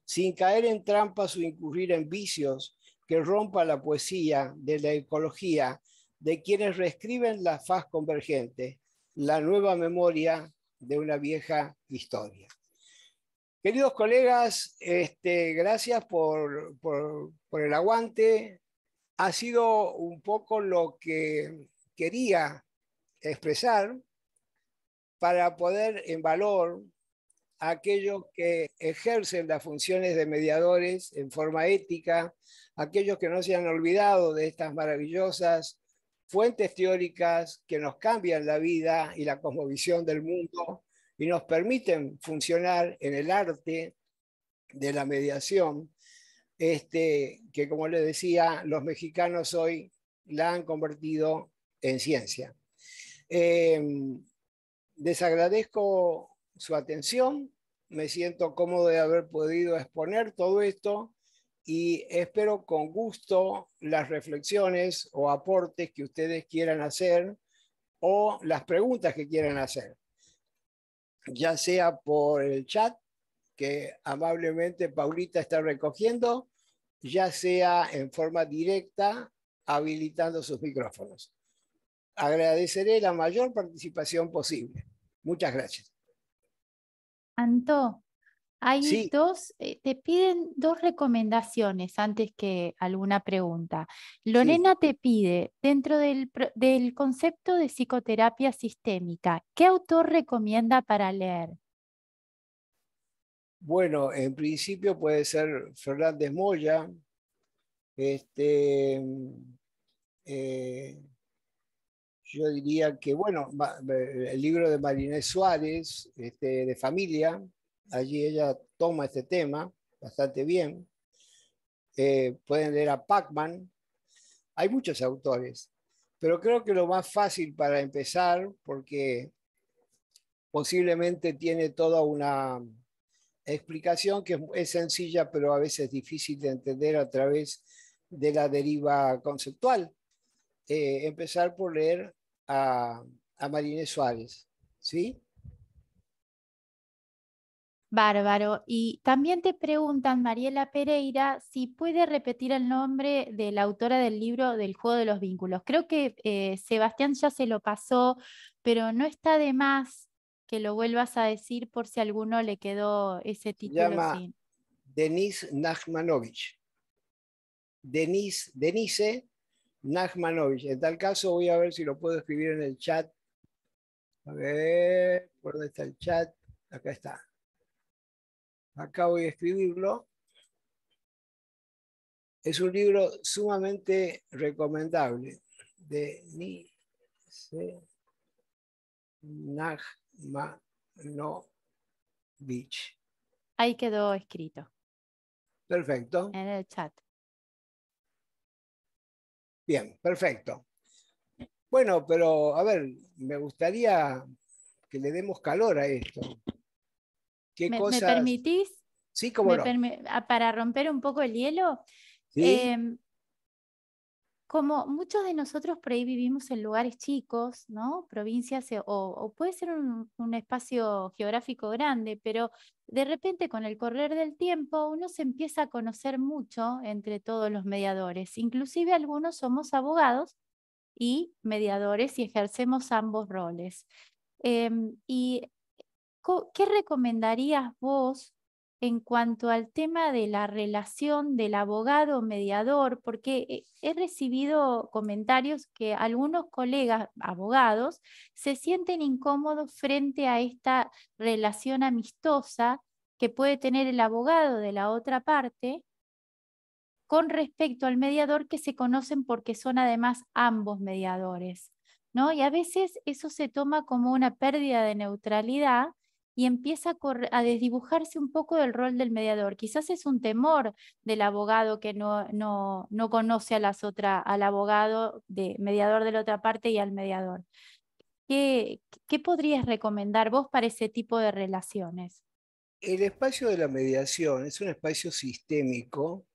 sin caer en trampas o incurrir en vicios, que rompa la poesía de la ecología de quienes reescriben la faz convergente, la nueva memoria de una vieja historia. Queridos colegas, gracias por el aguante. Ha sido un poco lo que quería expresar para poner en valor a aquellos que ejercen las funciones de mediadores en forma ética, aquellos que no se han olvidado de estas maravillosas fuentes teóricas que nos cambian la vida y la cosmovisión del mundo y nos permiten funcionar en el arte de la mediación, que, como les decía, los mexicanos hoy la han convertido en ciencia. Les agradezco su atención, me siento cómodo de haber podido exponer todo esto y espero con gusto las reflexiones o aportes que ustedes quieran hacer o las preguntas que quieran hacer, ya sea por el chat que amablemente Paulita está recogiendo, ya sea en forma directa habilitando sus micrófonos. Agradeceré la mayor participación posible. Muchas gracias. Anto, hay Sí, te piden dos recomendaciones antes que alguna pregunta. sí. Lorena te pide, dentro del concepto de psicoterapia sistémica, ¿qué autor recomienda para leer? Bueno, en principio puede ser Fernández Moya, eh, yo diría que, bueno, el libro de Marinés Suárez, de familia, allí ella toma este tema bastante bien. Pueden leer a Pacman, hay muchos autores, pero creo que lo más fácil para empezar, porque posiblemente tiene toda una explicación que es sencilla, pero a veces difícil de entender a través de la deriva conceptual. Empezar por leer a Marinés Suárez, ¿sí? Bárbaro. Y también te preguntan, Mariela Pereira, si puede repetir el nombre de la autora del libro del Juego de los Vínculos. Creo que Sebastián ya se lo pasó, pero no está de más que lo vuelvas a decir por si a alguno le quedó ese Se título llama sin. Denis Nachmanovich. Denise Nachmanovich. En tal caso voy a ver si lo puedo escribir en el chat. A ver, ¿por dónde está el chat? Acá está. Acá voy a escribirlo. Es un libro sumamente recomendable. Denise Nachmanovich. Ahí quedó escrito Perfecto. en el chat. Bien, perfecto. Bueno, pero a ver, me gustaría que le demos calor a esto. ¿Qué ¿Me cosas? permitís? Sí, cómo no. Para romper un poco el hielo. Sí, Como muchos de nosotros por ahí vivimos en lugares chicos, ¿no? Provincias o puede ser un espacio geográfico grande, pero de repente con el correr del tiempo uno se empieza a conocer mucho entre todos los mediadores. Inclusive algunos somos abogados y mediadores y ejercemos ambos roles. ¿Y qué recomendarías vos en cuanto al tema de la relación del abogado mediador? Porque he recibido comentarios que algunos colegas abogados se sienten incómodos frente a esta relación amistosa que puede tener el abogado de la otra parte con respecto al mediador, que se conocen porque son además ambos mediadores, ¿no? Y a veces eso se toma como una pérdida de neutralidad y empieza a desdibujarse un poco del rol del mediador. Quizás es un temor del abogado que no conoce al abogado mediador de la otra parte y al mediador. ¿Qué podrías recomendar vos para ese tipo de relaciones? El espacio de la mediación es un espacio sistémico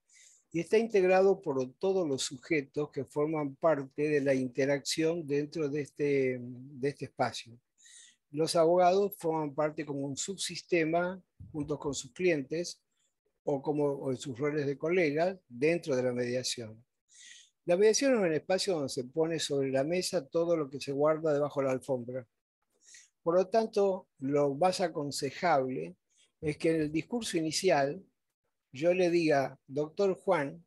y está integrado por todos los sujetos que forman parte de la interacción dentro de este espacio. Los abogados forman parte como un subsistema junto con sus clientes o en sus roles de colegas dentro de la mediación. La mediación es un espacio donde se pone sobre la mesa todo lo que se guarda debajo de la alfombra. Por lo tanto, lo más aconsejable es que en el discurso inicial yo le diga, doctor Juan,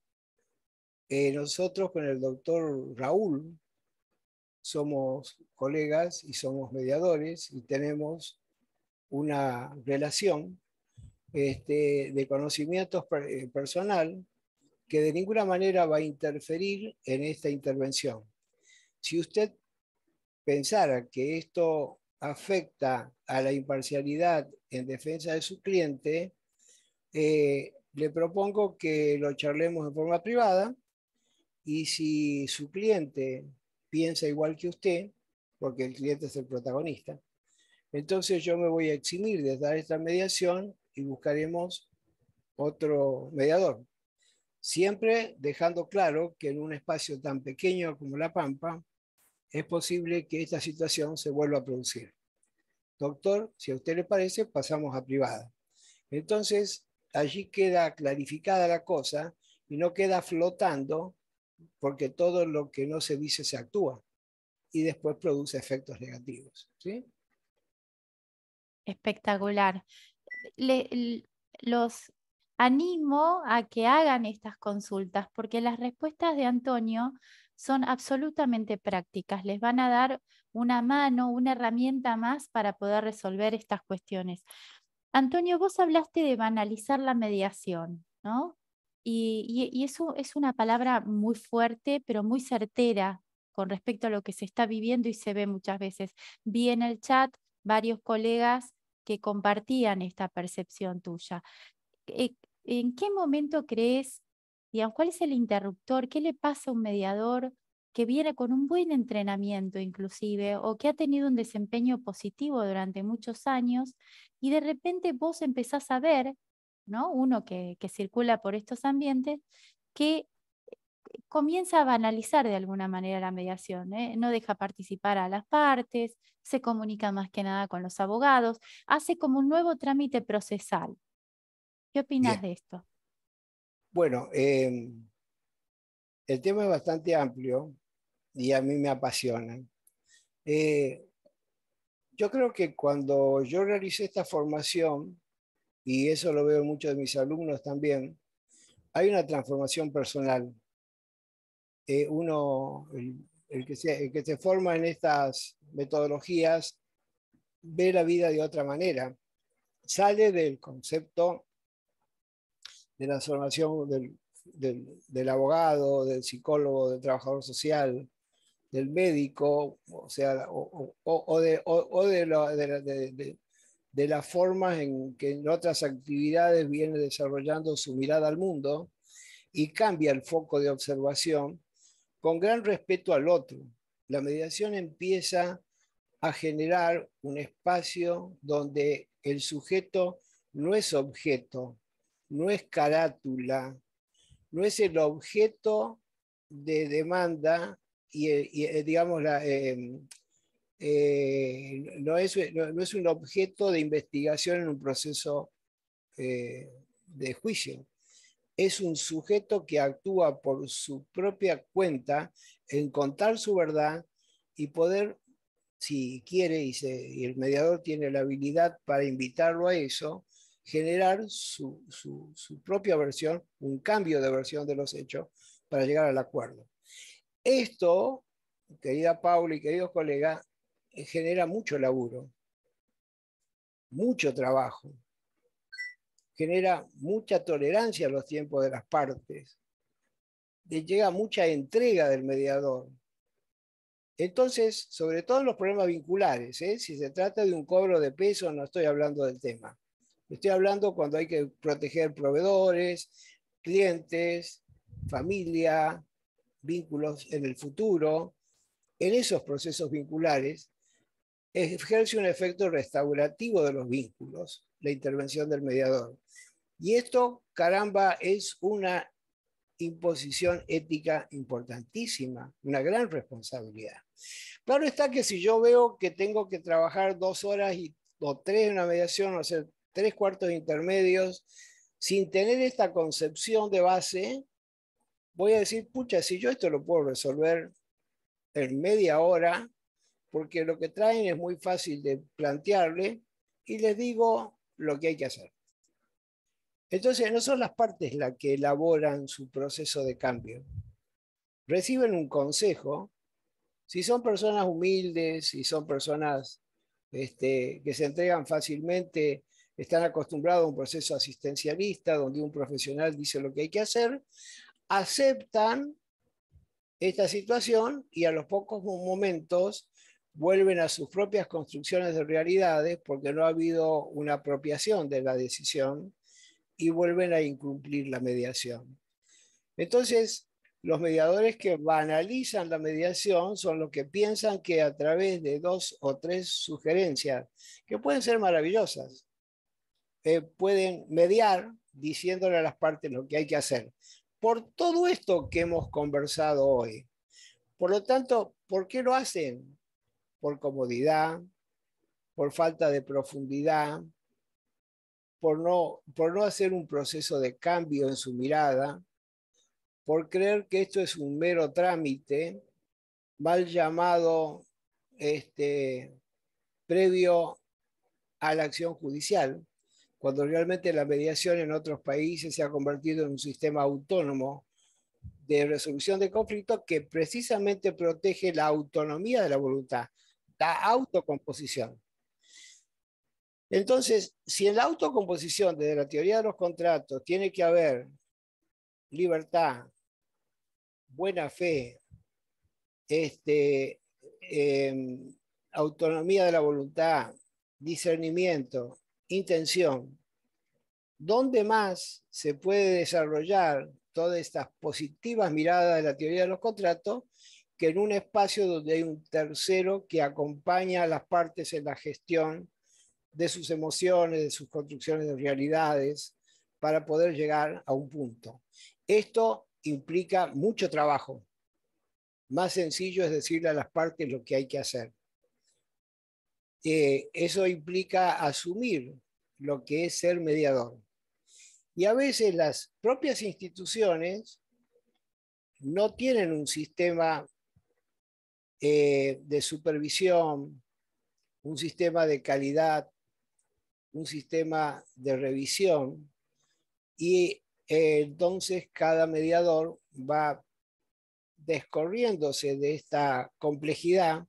nosotros con el doctor Raúl somos colegas y somos mediadores y tenemos una relación de conocimientos personal que de ninguna manera va a interferir en esta intervención. Si usted pensara que esto afecta a la imparcialidad en defensa de su cliente, le propongo que lo charlemos en forma privada y si su cliente piensa igual que usted, porque el cliente es el protagonista, entonces yo me voy a eximir de dar esta mediación y buscaremos otro mediador. Siempre dejando claro que en un espacio tan pequeño como La Pampa es posible que esta situación se vuelva a producir. Doctor, si a usted le parece, pasamos a privada. Entonces, allí queda clarificada la cosa y no queda flotando porque todo lo que no se dice se actúa y después produce efectos negativos. ¿Sí? Espectacular. Los animo a que hagan estas consultas porque las respuestas de Antonio son absolutamente prácticas. Les van a dar una mano, una herramienta más para poder resolver estas cuestiones. Antonio, vos hablaste de banalizar la mediación, ¿no? Y eso es una palabra muy fuerte, pero muy certera con respecto a lo que se está viviendo y se ve muchas veces. Vi en el chat varios colegas que compartían esta percepción tuya. Eh, ¿En qué momento crees, digamos, cuál es el interruptor? ¿Qué le pasa a un mediador que viene con un buen entrenamiento inclusive o que ha tenido un desempeño positivo durante muchos años y de repente vos empezás a ver, ¿no? Uno que circula por estos ambientes, que comienza a banalizar de alguna manera la mediación, ¿eh? No deja participar a las partes, se comunica más que nada con los abogados, hace como un nuevo trámite procesal. ¿Qué opinas Bien. de esto? Bueno, el tema es bastante amplio y a mí me apasiona. Eh, yo creo que cuando yo realicé esta formación, y eso lo veo en muchos de mis alumnos también, hay una transformación personal. El que se forma en estas metodologías ve la vida de otra manera. Sale del concepto de la formación del abogado, del psicólogo, del trabajador social, del médico, o sea, de las formas en que en otras actividades viene desarrollando su mirada al mundo y cambia el foco de observación con gran respeto al otro. La mediación empieza a generar un espacio donde el sujeto no es objeto, no es carátula, no es el objeto de demanda digamos, no es un objeto de investigación en un proceso de juicio. Es un sujeto que actúa por su propia cuenta en contar su verdad y poder, si quiere, y el mediador tiene la habilidad para invitarlo a eso, generar su propia versión, un cambio de versión de los hechos para llegar al acuerdo. Esto, querida Paula y queridos colegas, genera mucho laburo, mucho trabajo, genera mucha tolerancia a los tiempos de las partes, llega mucha entrega del mediador. Entonces, sobre todo en los problemas vinculares, si se trata de un cobro de peso, no estoy hablando del tema. Estoy hablando cuando hay que proteger proveedores, clientes, familia, vínculos en el futuro. En esos procesos vinculares ejerce un efecto restaurativo de los vínculos, la intervención del mediador. Y esto, caramba, es una imposición ética importantísima, una gran responsabilidad. Claro está que si yo veo que tengo que trabajar 2 horas o 3 en una mediación, o hacer 3/4 intermedios, sin tener esta concepción de base, voy a decir, pucha, si yo esto lo puedo resolver en media hora, porque lo que traen es muy fácil de plantearle y les digo lo que hay que hacer. Entonces, no son las partes las que elaboran su proceso de cambio. Reciben un consejo. Si son personas humildes, si son personas que se entregan fácilmente, están acostumbrados a un proceso asistencialista donde un profesional dice lo que hay que hacer, aceptan esta situación y a los pocos momentos vuelven a sus propias construcciones de realidades porque no ha habido una apropiación de la decisión y vuelven a incumplir la mediación. Entonces, los mediadores que banalizan la mediación son los que piensan que a través de 2 o 3 sugerencias, que pueden ser maravillosas, pueden mediar diciéndole a las partes lo que hay que hacer. Por todo esto que hemos conversado hoy. Por lo tanto, ¿por qué lo hacen? Por comodidad, por falta de profundidad, por no hacer un proceso de cambio en su mirada, por creer que esto es un mero trámite, mal llamado previo a la acción judicial, cuando realmente la mediación en otros países se ha convertido en un sistema autónomo de resolución de conflictos que precisamente protege la autonomía de la voluntad, la autocomposición. Entonces, si en la autocomposición, desde la teoría de los contratos, tiene que haber libertad, buena fe, autonomía de la voluntad, discernimiento, intención, ¿dónde más se puede desarrollar todas estas positivas miradas de la teoría de los contratos que en un espacio donde hay un tercero que acompaña a las partes en la gestión de sus emociones, de sus construcciones de realidades, para poder llegar a un punto? Esto implica mucho trabajo. Más sencillo es decirle a las partes lo que hay que hacer. Eso implica asumir lo que es ser mediador. Y a veces las propias instituciones no tienen un sistema de supervisión, un sistema de calidad, un sistema de revisión, y entonces cada mediador va descorriéndose de esta complejidad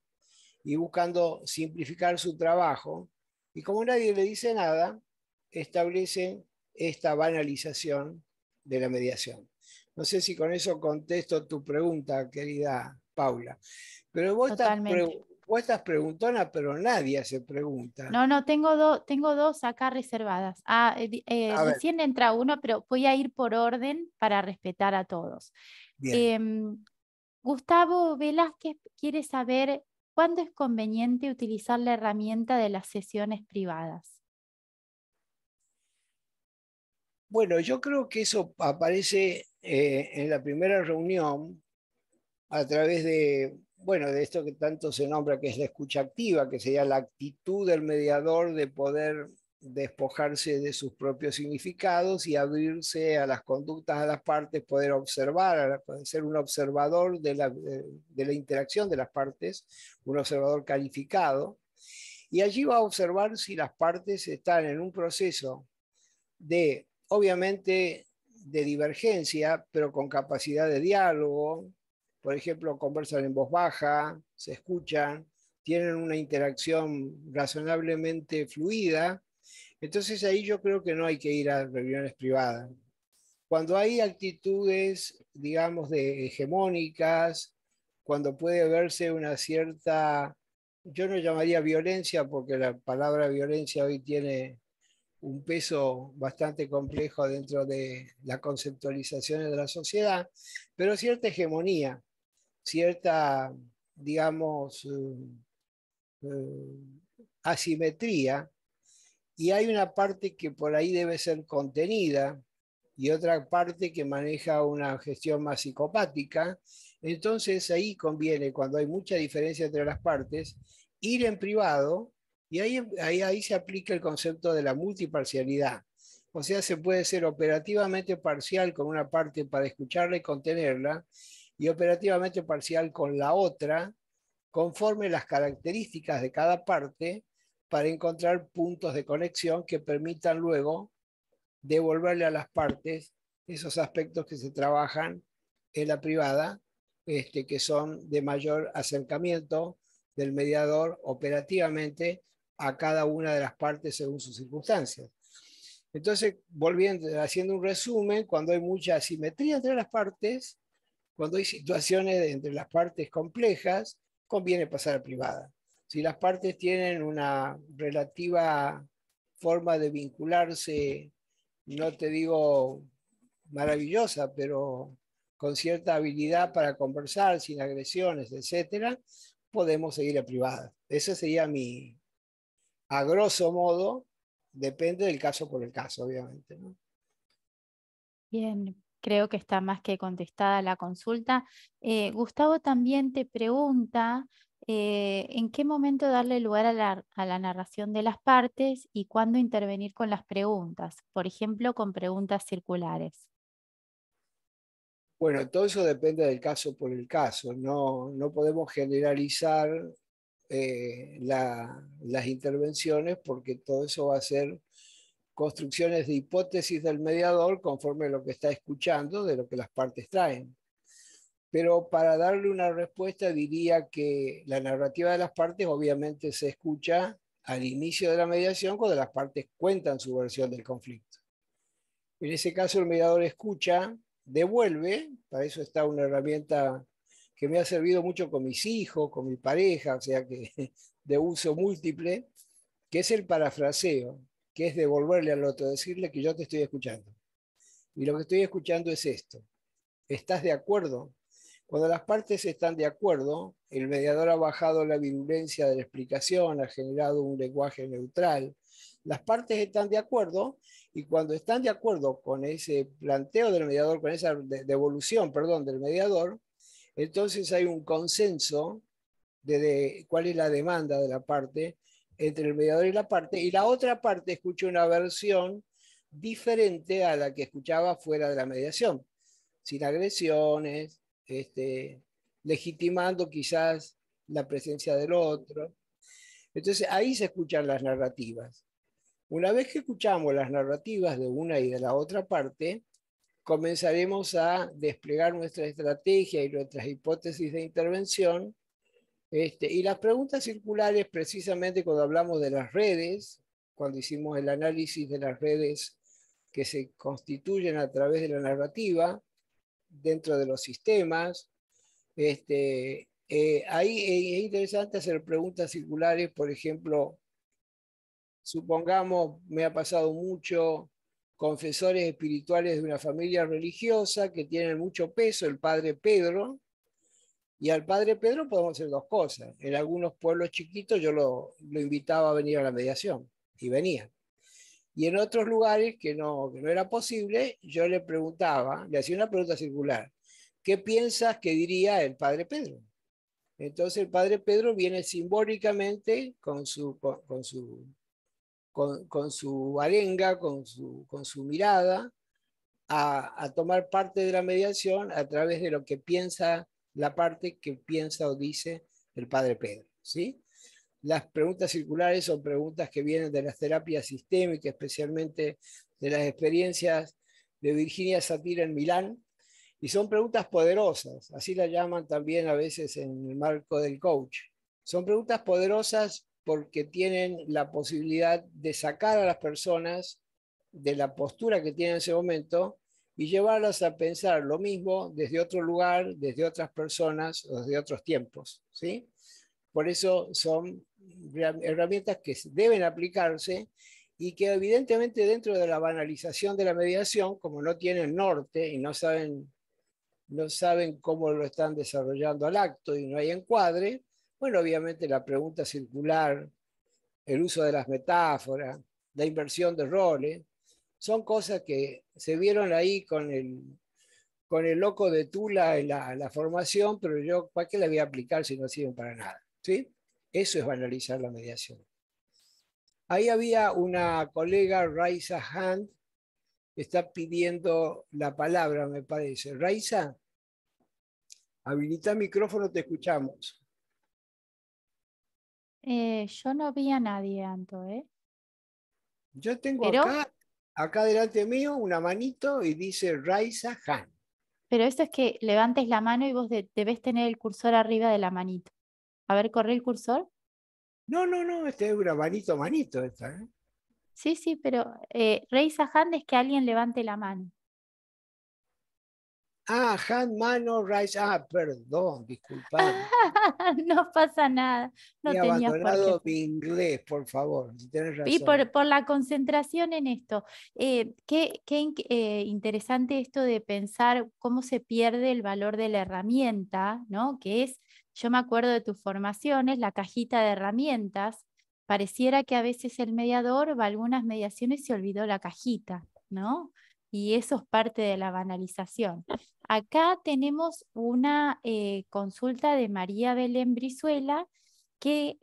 y buscando simplificar su trabajo, y como nadie le dice nada, establecen esta banalización de la mediación. No sé si con eso contesto tu pregunta, querida Paula, pero Totalmente. vos estás preguntona, pero nadie se pregunta. No, no, tengo dos acá reservadas. A ver, Recién entra uno, pero voy a ir por orden para respetar a todos. bien. Em, Gustavo Velázquez quiere saber cuándo es conveniente utilizar la herramienta de las sesiones privadas. Bueno, yo creo que eso aparece en la primera reunión a través de, bueno, de esto que tanto se nombra que es la escucha activa, que sería la actitud del mediador de poder despojarse de sus propios significados y abrirse a las conductas de las partes, poder observar, ser un observador de la interacción de las partes, un observador calificado, y allí va a observar si las partes están en un proceso de, obviamente, de divergencia, pero con capacidad de diálogo. Por ejemplo, conversan en voz baja, se escuchan, tienen una interacción razonablemente fluida. Entonces ahí yo creo que no hay que ir a reuniones privadas. Cuando hay actitudes, digamos, de hegemónicas cuando puede verse una cierta, yo no llamaría violencia, porque la palabra violencia hoy tiene un peso bastante complejo dentro de las conceptualizaciones de la sociedad, pero cierta hegemonía, cierta, digamos, asimetría, y hay una parte que por ahí debe ser contenida y otra parte que maneja una gestión más psicopática. Entonces ahí conviene, cuando hay mucha diferencia entre las partes, ir en privado y ahí se aplica el concepto de la multiparcialidad. O sea, se puede ser operativamente parcial con una parte para escucharla y contenerla, y operativamente parcial con la otra, conforme las características de cada parte, para encontrar puntos de conexión que permitan luego devolverle a las partes esos aspectos que se trabajan en la privada, que son de mayor acercamiento del mediador operativamente a cada una de las partes según sus circunstancias. Entonces, volviendo, haciendo un resumen, cuando hay mucha asimetría entre las partes, cuando hay situaciones entre las partes complejas, conviene pasar a privada. Si las partes tienen una relativa forma de vincularse, no te digo maravillosa, pero con cierta habilidad para conversar, sin agresiones, etcétera, podemos seguir a privada. Ese sería a grosso modo, depende del caso por el caso, obviamente, ¿no? Bien, creo que está más que contestada la consulta. Gustavo también te pregunta en qué momento darle lugar a la narración de las partes y cuándo intervenir con las preguntas, por ejemplo, con preguntas circulares. Bueno, todo eso depende del caso por el caso. No podemos generalizar las intervenciones, porque todo eso va a ser construcciones de hipótesis del mediador conforme a lo que está escuchando, de lo que las partes traen. Pero para darle una respuesta diría que la narrativa de las partes obviamente se escucha al inicio de la mediación, cuando las partes cuentan su versión del conflicto. En ese caso el mediador escucha, devuelve, para eso está una herramienta que me ha servido mucho con mis hijos, con mi pareja, o sea que de uso múltiple, que es el parafraseo, que es devolverle al otro, decirle que yo te estoy escuchando. Y lo que estoy escuchando es esto. ¿Estás de acuerdo? Cuando las partes están de acuerdo, el mediador ha bajado la virulencia de la explicación, ha generado un lenguaje neutral. Las partes están de acuerdo, y cuando están de acuerdo con ese planteo del mediador, con esa devolución, perdón, del mediador, entonces hay un consenso de cuál es la demanda de la parte entre el mediador y la parte, y la otra parte escucha una versión diferente a la que escuchaba fuera de la mediación, sin agresiones, legitimando quizás la presencia del otro. Entonces ahí se escuchan las narrativas. Una vez que escuchamos las narrativas de una y de la otra parte, comenzaremos a desplegar nuestra estrategia y nuestras hipótesis de intervención. Y las preguntas circulares, precisamente cuando hablamos de las redes, cuando hicimos el análisis de las redes que se constituyen a través de la narrativa dentro de los sistemas, ahí es interesante hacer preguntas circulares. Por ejemplo, supongamos, me ha pasado mucho, confesores espirituales de una familia religiosa que tienen mucho peso, el padre Pedro, y al padre Pedro podemos hacer dos cosas. En algunos pueblos chiquitos yo lo invitaba a venir a la mediación, y venía. Y en otros lugares que no era posible, yo le preguntaba, le hacía una pregunta circular: ¿qué piensas que diría el padre Pedro? Entonces el padre Pedro viene simbólicamente con su arenga, con su mirada, a tomar parte de la mediación a través de lo que piensa la parte que piensa o dice el padre Pedro, ¿sí? Las preguntas circulares son preguntas que vienen de las terapias sistémicas, especialmente de las experiencias de Virginia Satir en Milán, y son preguntas poderosas, así las llaman también a veces en el marco del coach. Son preguntas poderosas porque tienen la posibilidad de sacar a las personas de la postura que tienen en ese momento y llevarlas a pensar lo mismo desde otro lugar, desde otras personas o desde otros tiempos, ¿sí? Por eso son herramientas que deben aplicarse y que evidentemente dentro de la banalización de la mediación, como no tienen norte y no saben cómo lo están desarrollando al acto y no hay encuadre, bueno, obviamente la pregunta circular, el uso de las metáforas, la inversión de roles, son cosas que se vieron ahí con el loco de Tula en la formación, pero yo, ¿para qué la voy a aplicar si no sirven para nada? ¿Sí? Eso es banalizar la mediación. Ahí había una colega, Raisa Hunt, que está pidiendo la palabra, me parece. Raisa, habilita el micrófono, te escuchamos. Yo no vi a nadie, Anto, ¿eh? Yo tengo Pero, acá delante mío, una manito y dice Raisa Hunt. pero esto es que levantes la mano y vos debés tener el cursor arriba de la manito. A ver, corre el cursor. No, este es una manito esta, ¿eh? Sí, sí, pero raise a hand es que alguien levante la mano. Ah, hand, mano, raise. Ah, perdón, disculpame. No pasa nada, He no tenías por qué. abandonado mi inglés, por favor, si tenés Y razón. por la concentración en esto, qué interesante esto de pensar cómo se pierde el valor de la herramienta, ¿no? Que es, yo me acuerdo de tus formaciones, la cajita de herramientas. Pareciera que a veces el mediador va a algunas mediaciones y olvidó la cajita, ¿no? Y eso es parte de la banalización. Acá tenemos una consulta de María Belén Brizuela que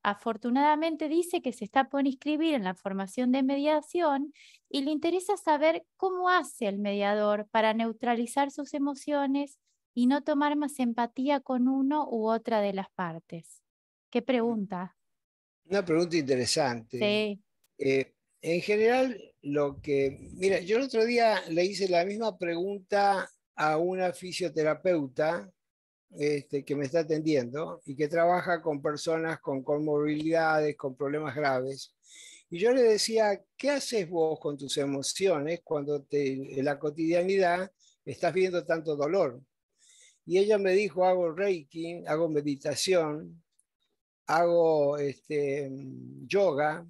afortunadamente dice que se está por inscribir en la formación de mediación y le interesa saber cómo hace el mediador para neutralizar sus emociones y no tomar más empatía con uno u otra de las partes. ¿Qué pregunta? Una pregunta interesante. Sí. En general, mira, yo el otro día le hice la misma pregunta a una fisioterapeuta que me está atendiendo y que trabaja con personas con comorbilidades, con problemas graves. Y yo le decía, ¿qué haces vos con tus emociones cuando en la cotidianidad estás viendo tanto dolor? Y ella me dijo, hago Reiki, hago meditación, hago yoga,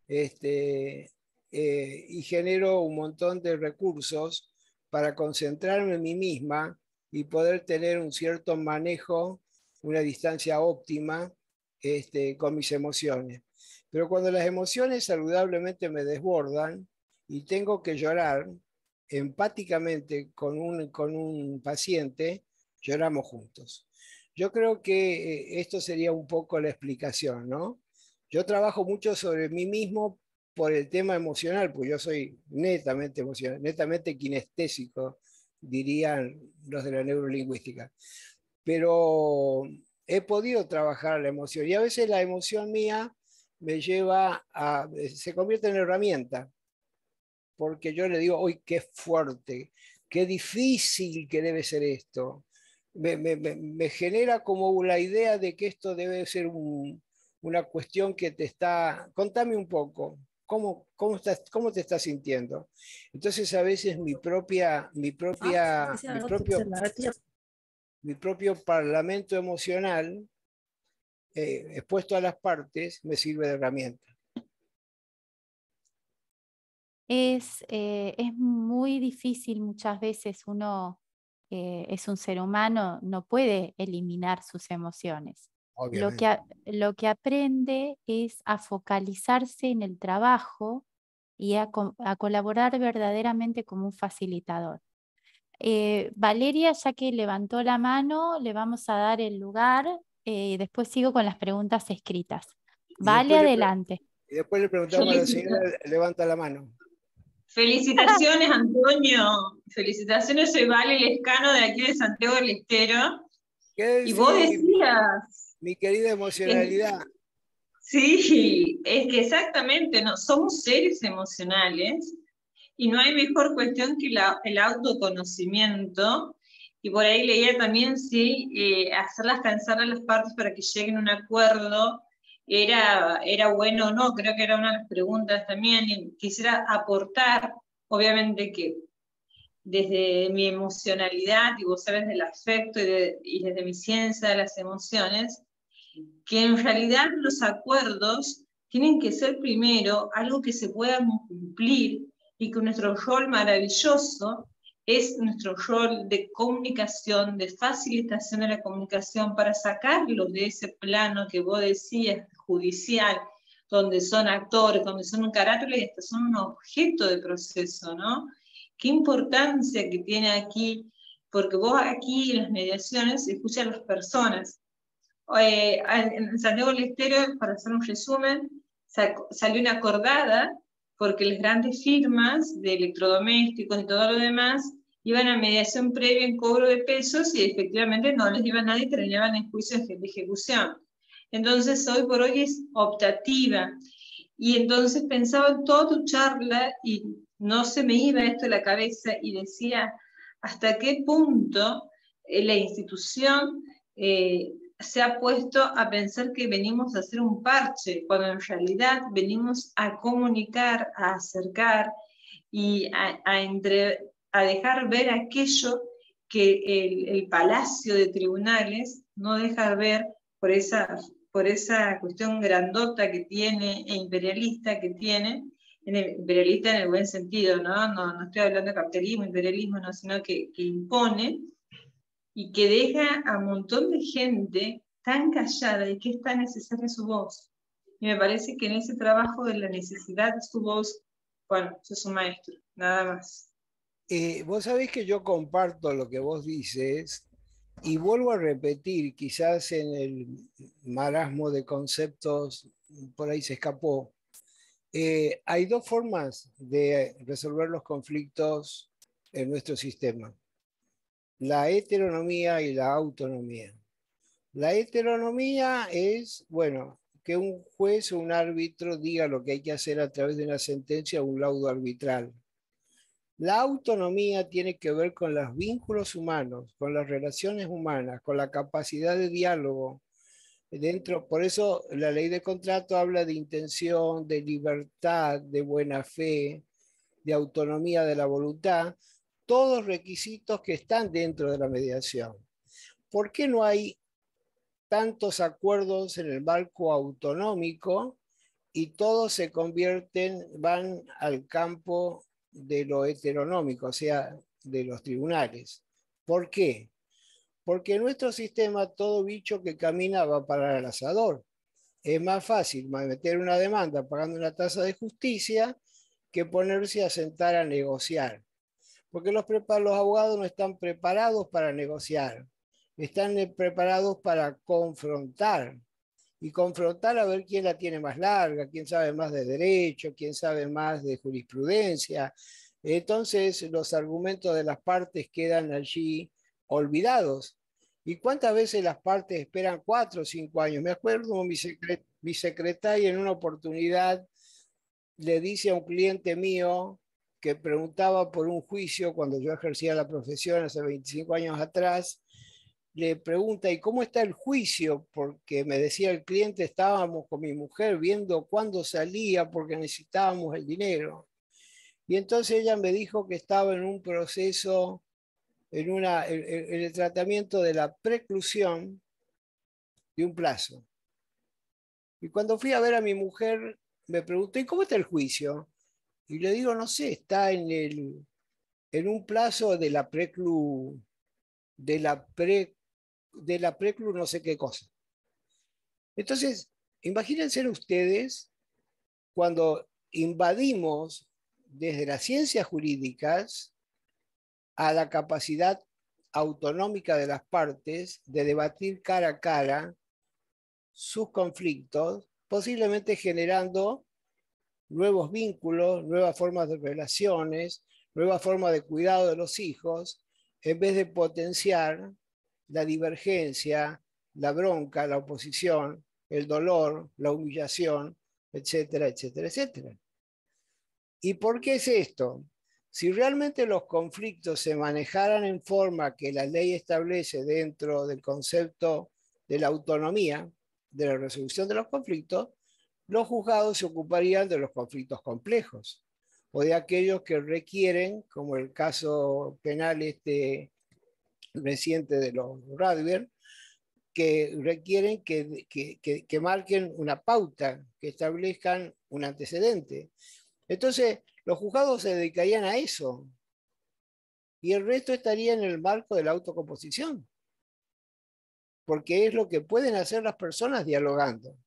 este, y genero un montón de recursos para concentrarme en mí misma y poder tener un cierto manejo, una distancia óptima con mis emociones. Pero cuando las emociones saludablemente me desbordan y tengo que llorar empáticamente con un paciente, lloramos juntos. Yo creo que esto sería un poco la explicación, ¿no? Yo trabajo mucho sobre mí mismo por el tema emocional, porque yo soy netamente emocional, netamente kinestésico, dirían los de la neurolingüística. Pero he podido trabajar la emoción y a veces la emoción mía se convierte en herramienta, porque yo le digo, uy, qué fuerte, qué difícil que debe ser esto. Me genera como la idea de que esto debe ser una cuestión que te está... Contame un poco, ¿cómo te estás sintiendo? Entonces a veces mi propio parlamento emocional, expuesto a las partes, me sirve de herramienta. Es muy difícil muchas veces uno es un ser humano, no puede eliminar sus emociones. Obviamente. Lo que aprende es a focalizarse en el trabajo y a colaborar verdaderamente como un facilitador. Valeria, ya que levantó la mano, le vamos a dar el lugar. Después sigo con las preguntas escritas. Y Vale, después adelante. y después le preguntamos a la señora, levanta la mano. Felicitaciones, Antonio. Felicitaciones, soy Vale Lescano de aquí de Santiago del Estero. ¿Qué Y vos decís, decías, mi querida emocionalidad? sí, es que exactamente, no, somos seres emocionales y no hay mejor cuestión que el autoconocimiento. Y por ahí leía también, sí, hacerlas pensar a las partes para que lleguen a un acuerdo. Era bueno o no, creo que era una de las preguntas también. Y quisiera aportar, obviamente que desde mi emocionalidad, y vos sabés del afecto y desde mi ciencia de las emociones, que en realidad los acuerdos tienen que ser primero algo que se pueda cumplir, y que nuestro rol maravilloso es nuestro rol de comunicación, de facilitación de la comunicación, para sacarlos de ese plano que vos decías, judicial, donde son actores, donde son un carácter y hasta son un objeto de proceso, ¿no? Qué importancia que tiene aquí, porque vos aquí en las mediaciones escuchas a las personas. En Santiago del Estero, para hacer un resumen, salió una acordada porque las grandes firmas de electrodomésticos y todo lo demás iban a mediación previa en cobro de pesos y efectivamente no les iba a nadie, terminaban en juicio de ejecución. Entonces, hoy por hoy es optativa. Y entonces pensaba en toda tu charla y no se me iba esto a la cabeza y decía, ¿hasta qué punto la institución se ha puesto a pensar que venimos a hacer un parche, cuando en realidad venimos a comunicar, a acercar y a dejar ver aquello que el palacio de tribunales no deja ver por esa cuestión grandota que tiene e imperialista que tiene, imperialista en el buen sentido, no estoy hablando de capitalismo, imperialismo, no, sino que impone, y que deja a un montón de gente tan callada y que es tan necesaria su voz. Y me parece que en ese trabajo de la necesidad de su voz, bueno, sos un maestro, nada más. Vos sabés que yo comparto lo que vos dices y vuelvo a repetir, quizás en el marasmo de conceptos por ahí se escapó. Hay dos formas de resolver los conflictos en nuestro sistema: la heteronomía y la autonomía. La heteronomía es, bueno, que un juez o un árbitro diga lo que hay que hacer a través de una sentencia o un laudo arbitral. La autonomía tiene que ver con los vínculos humanos, con las relaciones humanas, con la capacidad de diálogo. Por eso la ley de contrato habla de intención, de libertad, de buena fe, de autonomía de la voluntad, todos requisitos que están dentro de la mediación. ¿Por qué no hay tantos acuerdos en el marco autonómico y todos se convierten, van al campo de lo heteronómico, o sea, de los tribunales? ¿Por qué? Porque en nuestro sistema todo bicho que camina va para el asador. Es más fácil meter una demanda pagando una tasa de justicia que ponerse a sentar a negociar. Porque los abogados no están preparados para negociar, están preparados para confrontar. Y confrontar a ver quién la tiene más larga, quién sabe más de derecho, quién sabe más de jurisprudencia. Entonces los argumentos de las partes quedan allí olvidados. ¿Y cuántas veces las partes esperan 4 o 5 años? Me acuerdo, mi secretaria en una oportunidad le dice a un cliente mío que preguntaba por un juicio cuando yo ejercía la profesión hace 25 años atrás, le pregunta, ¿y cómo está el juicio? Porque me decía el cliente, estábamos con mi mujer viendo cuándo salía porque necesitábamos el dinero. Y entonces ella me dijo que estaba en un proceso, en el tratamiento de la preclusión de un plazo. Y cuando fui a ver a mi mujer, me preguntó, ¿y cómo está el juicio? Y le digo, no sé, está en un plazo de la preclu, de la preclu no sé qué cosa. Entonces, imagínense ustedes cuando invadimos desde las ciencias jurídicas a la capacidad autonómica de las partes de debatir cara a cara sus conflictos, posiblemente generando nuevos vínculos, nuevas formas de relaciones, nuevas formas de cuidado de los hijos, en vez de potenciar la divergencia, la bronca, la oposición, el dolor, la humillación, etcétera, etcétera, etcétera. ¿Y por qué es esto? Si realmente los conflictos se manejaran en forma que la ley establece dentro del concepto de la autonomía, de la resolución de los conflictos, los juzgados se ocuparían de los conflictos complejos. o de aquellos que requieren, como el caso penal reciente de los Radler, que requieren que marquen una pauta, que establezcan un antecedente. Entonces, los juzgados se dedicarían a eso y el resto estaría en el marco de la autocomposición, porque es lo que pueden hacer las personas dialogando.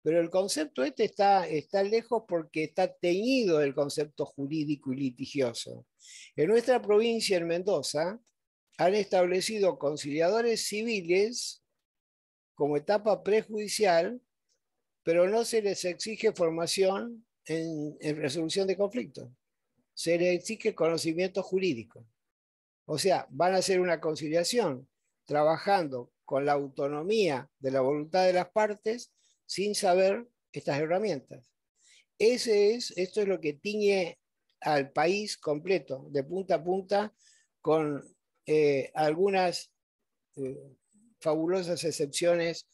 Pero el concepto está lejos porque está teñido del concepto jurídico y litigioso. En nuestra provincia, en Mendoza, han establecido conciliadores civiles como etapa prejudicial, pero no se les exige formación en resolución de conflictos. Se les exige conocimiento jurídico. O sea, van a hacer una conciliación trabajando con la autonomía de la voluntad de las partes sin saber estas herramientas. Esto es lo que tiñe al país completo, de punta a punta, con algunas fabulosas excepciones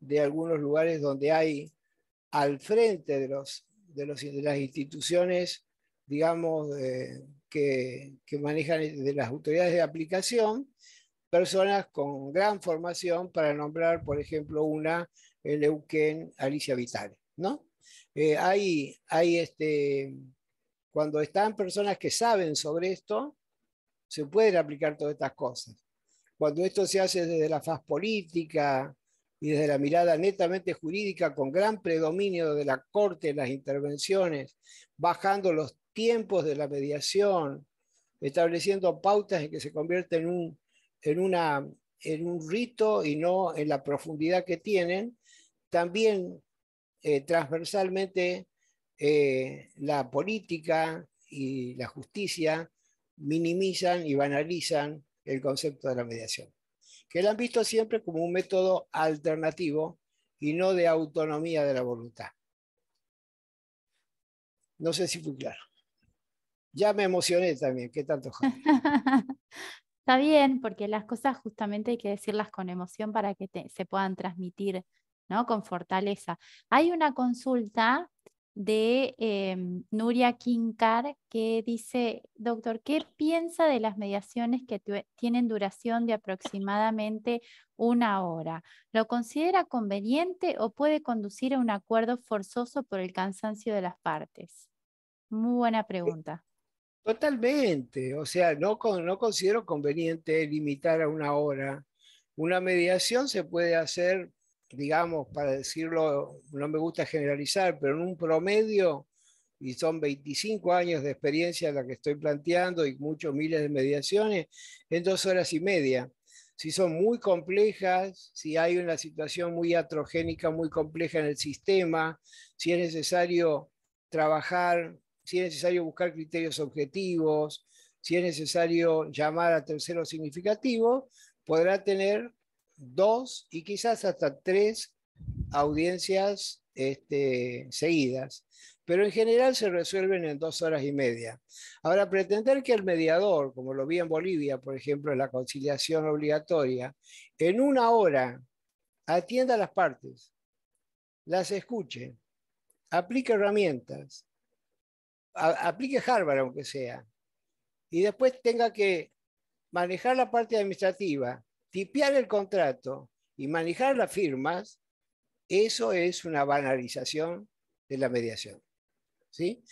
de algunos lugares donde hay al frente de las instituciones, digamos, que manejan de las autoridades de aplicación, personas con gran formación, para nombrar, por ejemplo, una, el Neuquén, Alicia Vitale, ¿no? Cuando están personas que saben sobre esto, se pueden aplicar todas estas cosas. Cuando esto se hace desde la faz política y desde la mirada netamente jurídica, con gran predominio de la Corte en las intervenciones, bajando los tiempos de la mediación, estableciendo pautas en que se convierte en un rito y no en la profundidad que tienen, también transversalmente la política y la justicia minimizan y banalizan el concepto de la mediación, que la han visto siempre como un método alternativo y no de autonomía de la voluntad. No sé si fui claro. Ya me emocioné también, ¿qué tanto, Javi? Está bien, porque las cosas justamente hay que decirlas con emoción para que se puedan transmitir, ¿no? Con fortaleza. Hay una consulta de Nuria Quincar que dice, doctor, ¿qué piensa de las mediaciones que tienen duración de aproximadamente 1 hora? ¿Lo considera conveniente o puede conducir a un acuerdo forzoso por el cansancio de las partes? Muy buena pregunta. Totalmente, o sea, no considero conveniente limitar a 1 hora. Una mediación se puede hacer, digamos, para decirlo, no me gusta generalizar, pero en un promedio, y son 25 años de experiencia la que estoy planteando y muchos miles de mediaciones, en 2 horas y media. Si son muy complejas, si hay una situación muy atrogénica, muy compleja en el sistema, si es necesario trabajar, si es necesario buscar criterios objetivos, si es necesario llamar a terceros significativos, podrá tener 2 y quizás hasta 3 audiencias seguidas, pero en general se resuelven en 2 horas y media. Ahora, pretender que el mediador, como lo vi en Bolivia, por ejemplo, en la conciliación obligatoria, en 1 hora atienda a las partes, las escuche, aplique herramientas, aplique Harvard aunque sea, y después tenga que manejar la parte administrativa, tipear el contrato y manejar las firmas, eso es una banalización de la mediación. ¿Sí?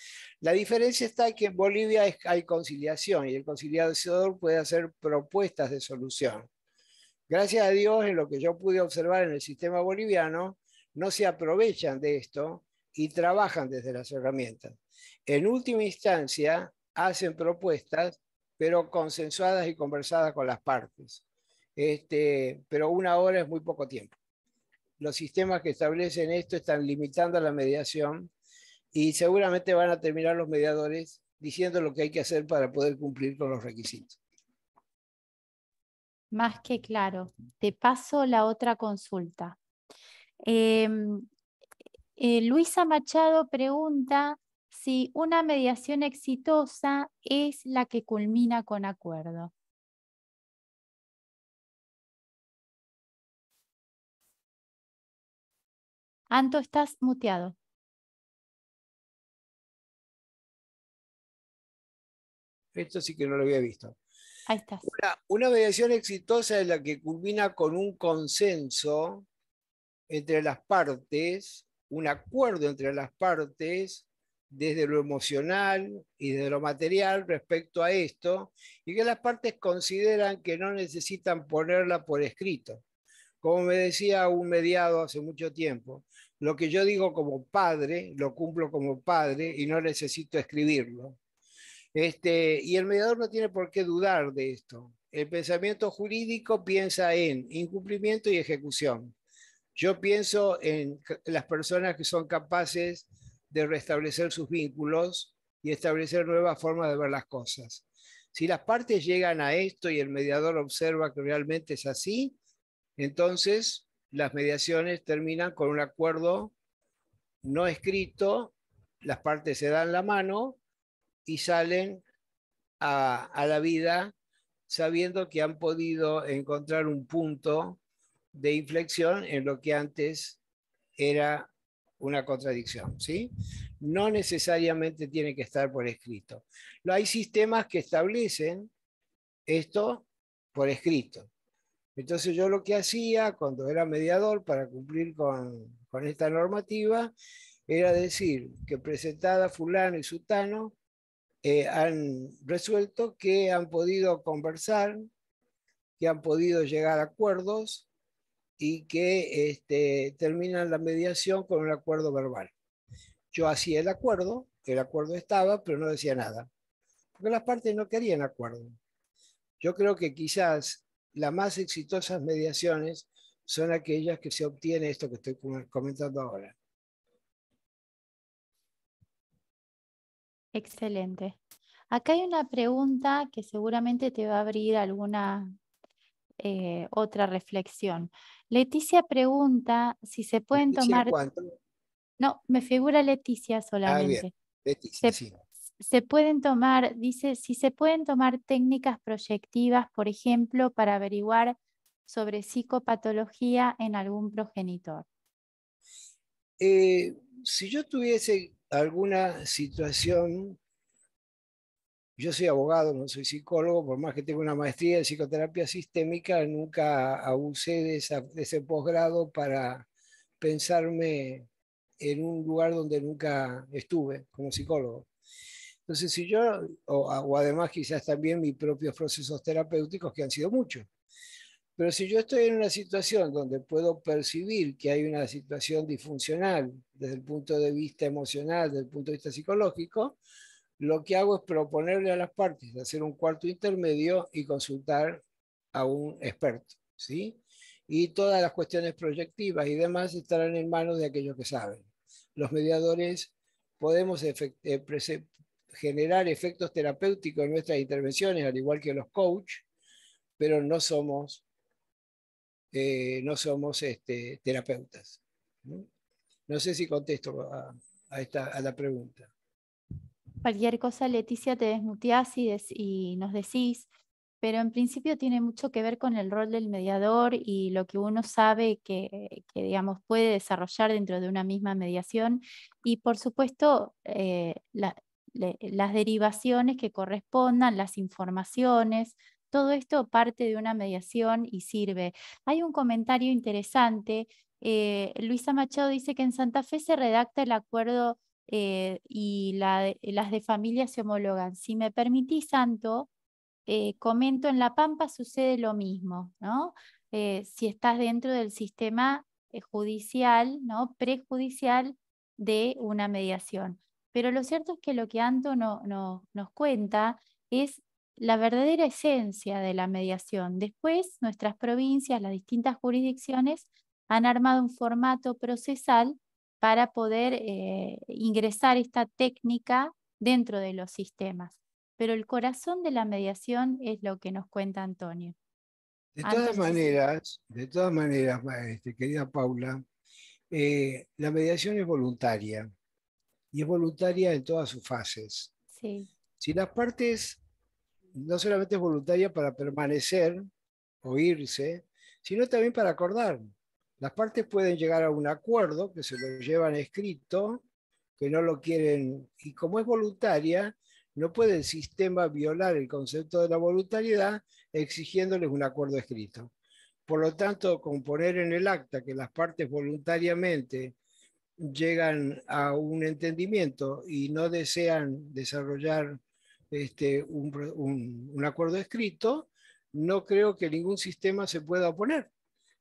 La diferencia está en que en Bolivia hay conciliación y el conciliador puede hacer propuestas de solución. Gracias a Dios, en lo que yo pude observar en el sistema boliviano, no se aprovechan de esto y trabajan desde las herramientas. En última instancia, hacen propuestas, pero consensuadas y conversadas con las partes. Pero 1 hora es muy poco tiempo. Los sistemas que establecen esto están limitando la mediación y seguramente van a terminar los mediadores diciendo lo que hay que hacer para poder cumplir con los requisitos. Más que claro. Te paso la otra consulta. Luisa Machado pregunta si una mediación exitosa es la que culmina con acuerdo. Anto, estás muteado. Esto sí que no lo había visto. Ahí estás. Una mediación exitosa es la que culmina con un consenso entre las partes, un acuerdo entre las partes, desde lo emocional y desde lo material respecto a esto, y que las partes consideran que no necesitan ponerla por escrito. Como me decía un mediado hace mucho tiempo, lo que yo digo como padre, lo cumplo como padre y no necesito escribirlo. Y el mediador no tiene por qué dudar de esto. El pensamiento jurídico piensa en incumplimiento y ejecución. Yo pienso en las personas que son capaces de restablecer sus vínculos y establecer nuevas formas de ver las cosas. Si las partes llegan a esto y el mediador observa que realmente es así, entonces las mediaciones terminan con un acuerdo no escrito, las partes se dan la mano y salen a la vida sabiendo que han podido encontrar un punto de inflexión en lo que antes era una contradicción, ¿sí? No necesariamente tiene que estar por escrito. Hay sistemas que establecen esto por escrito. Entonces yo lo que hacía cuando era mediador para cumplir con esta normativa era decir que presentada fulano y sutano han resuelto que han podido conversar, que han podido llegar a acuerdos y que terminan la mediación con un acuerdo verbal. Yo hacía el acuerdo estaba, pero no decía nada, porque las partes no querían acuerdo. Yo creo que quizás las más exitosas mediaciones son aquellas que se obtiene esto que estoy comentando ahora. Excelente. Acá hay una pregunta que seguramente te va a abrir alguna otra reflexión. Leticia pregunta si se pueden ¿Leticia tomar... cuánto? No, me figura Leticia Ah, bien. solamente. Leticia, Se, sí. se pueden tomar, dice, si se pueden tomar técnicas proyectivas, por ejemplo, para averiguar sobre psicopatología en algún progenitor. Si yo tuviese alguna situación, yo soy abogado, no soy psicólogo, por más que tenga una maestría en psicoterapia sistémica, nunca abusé de ese posgrado para pensarme en un lugar donde nunca estuve como psicólogo. Entonces, si yo, o además quizás también mis propios procesos terapéuticos, que han sido muchos, pero si yo estoy en una situación donde puedo percibir que hay una situación disfuncional desde el punto de vista emocional, desde el punto de vista psicológico, lo que hago es proponerle a las partes hacer un cuarto intermedio y consultar a un experto, ¿sí? Y todas las cuestiones proyectivas y demás estarán en manos de aquellos que saben. Los mediadores podemos generar efectos terapéuticos en nuestras intervenciones, al igual que los coach, pero no somos terapeutas. ¿No? No sé si contesto a la pregunta. Cualquier cosa, Leticia, te desmuteás y nos decís, pero en principio tiene mucho que ver con el rol del mediador y lo que uno sabe que digamos, puede desarrollar dentro de una misma mediación y, por supuesto, las derivaciones que correspondan, las informaciones, todo esto parte de una mediación y sirve. Hay un comentario interesante. Luisa Machado dice que en Santa Fe se redacta el acuerdo y las de familia se homologan. Si me permitís, Santo, comento, en La Pampa sucede lo mismo, ¿no? Si estás dentro del sistema judicial, ¿no? Prejudicial de una mediación. Pero lo cierto es que lo que Anto nos cuenta es la verdadera esencia de la mediación. Después, nuestras provincias, las distintas jurisdicciones, han armado un formato procesal para poder ingresar esta técnica dentro de los sistemas. Pero el corazón de la mediación es lo que nos cuenta Antonio. De Anto, todas no sé si... maneras, querida Paula, la mediación es voluntaria y es voluntaria en todas sus fases. Sí, Si las partes no solamente es voluntaria para permanecer o irse, sino también para acordar. Las partes pueden llegar a un acuerdo que se lo llevan escrito, que no lo quieren, y como es voluntaria, No puede el sistema violar el concepto de la voluntariedad exigiéndoles un acuerdo escrito. Por lo tanto, con poner en el acta que las partes voluntariamente llegan a un entendimiento y no desean desarrollar un acuerdo escrito, no creo que ningún sistema se pueda oponer,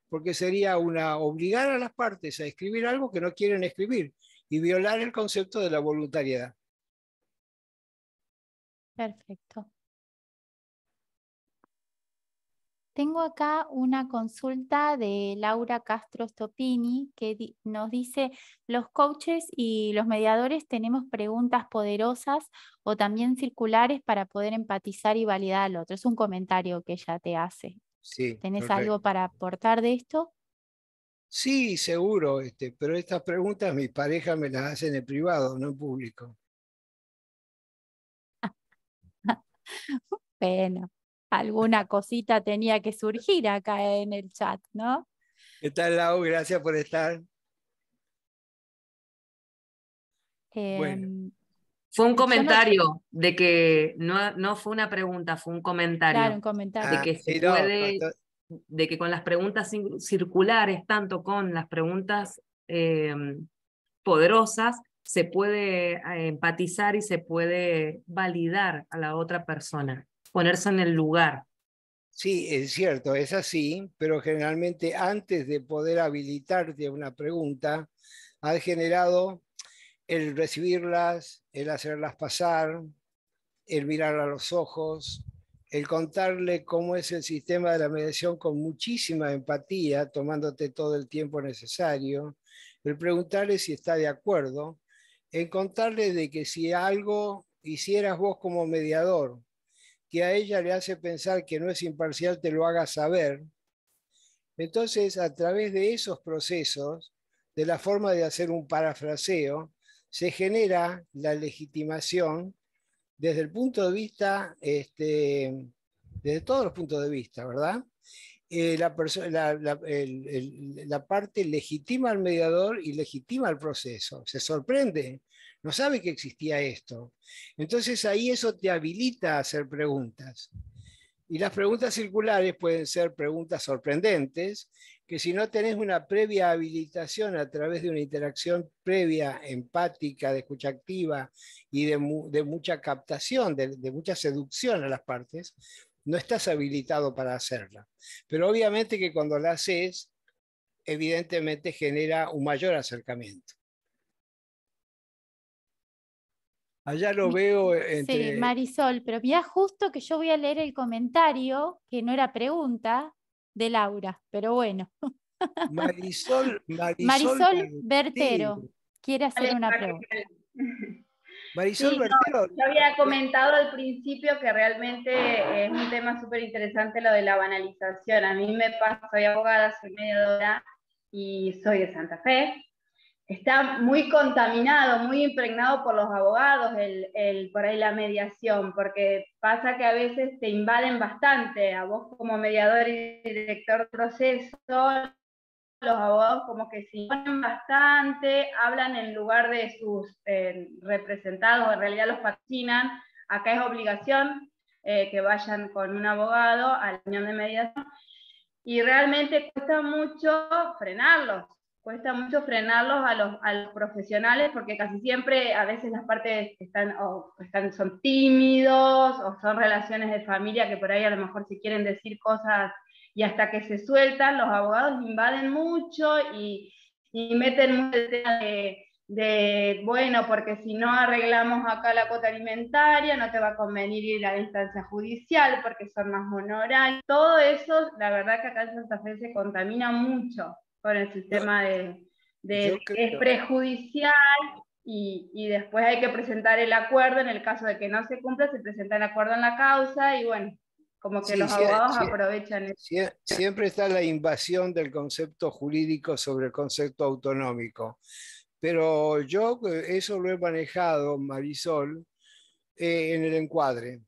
porque sería obligar a las partes a escribir algo que no quieren escribir y violar el concepto de la voluntariedad. Perfecto. Tengo acá una consulta de Laura Castro Stopini que nos dice, los coaches y los mediadores tenemos preguntas poderosas o también circulares para poder empatizar y validar al otro. Es un comentario que ella te hace. Sí, ¿Tenés correcto. algo para aportar de esto? Sí, seguro, pero estas preguntas mis parejas me las hacen en privado, no en público. Bueno, alguna cosita tenía que surgir acá en el chat, ¿no? ¿Qué tal, Lau? Gracias por estar. Bueno, Fue un comentario de que no fue una pregunta, fue un comentario. Claro, un comentario. De que se sí, no, puede, de que con las preguntas circulares, tanto con las preguntas poderosas, se puede empatizar y se puede validar a la otra persona, ponerse en el lugar. sí, es cierto, es así, pero generalmente antes de poder habilitarte a una pregunta, has generado el recibirlas, el hacerlas pasar, el mirar a los ojos, el contarle cómo es el sistema de la mediación con muchísima empatía, tomándote todo el tiempo necesario, el preguntarle si está de acuerdo, el contarle de que si algo hicieras vos como mediador, que a ella le hace pensar que no es imparcial, te lo haga saber. Entonces, a través de esos procesos, de la forma de hacer un parafraseo, se genera la legitimación desde el punto de vista, desde todos los puntos de vista, ¿verdad? La parte legitima al mediador y legitima el proceso. Se sorprende, no sabe que existía esto. Entonces ahí eso te habilita a hacer preguntas. Y las preguntas circulares pueden ser preguntas sorprendentes, que si no tenés una previa habilitación a través de una interacción previa, empática, de escucha activa y de mucha captación, de mucha seducción a las partes, no estás habilitado para hacerla. Pero obviamente que cuando la haces, evidentemente genera un mayor acercamiento. Allá lo veo entre... Sí, Marisol, pero mira justo que yo voy a leer el comentario, que no era pregunta, de Laura, pero bueno. Marisol Bertero quiere hacer una pregunta. Marisol Sí, Bertero. yo había comentado al principio que realmente es un tema súper interesante lo de la banalización. A mí me pasa, soy abogada, soy mediadora y soy de Santa Fe. Está muy contaminado, muy impregnado por los abogados por ahí la mediación, porque pasa que a veces te invaden bastante, a vos como mediador y director de proceso, los abogados como que se imponen bastante, hablan en lugar de sus representados, en realidad los patrocinan. Acá es obligación que vayan con un abogado a la reunión de mediación y realmente cuesta mucho frenarlos a los profesionales porque casi siempre a veces las partes son tímidos o son relaciones de familia que por ahí a lo mejor si quieren decir cosas y hasta que se sueltan, los abogados invaden mucho y meten mucho el tema bueno, porque si no arreglamos acá la cuota alimentaria, no te va a convenir ir a la instancia judicial porque son más honorarios. Todo eso, la verdad que acá en Santa Fe se contamina mucho con el sistema es prejudicial y después hay que presentar el acuerdo. En el caso de que no se cumpla, se presenta el acuerdo en la causa y bueno, como que los abogados aprovechan eso. Siempre está la invasión del concepto jurídico sobre el concepto autonómico. Pero yo eso lo he manejado, Marisol, en el encuadre.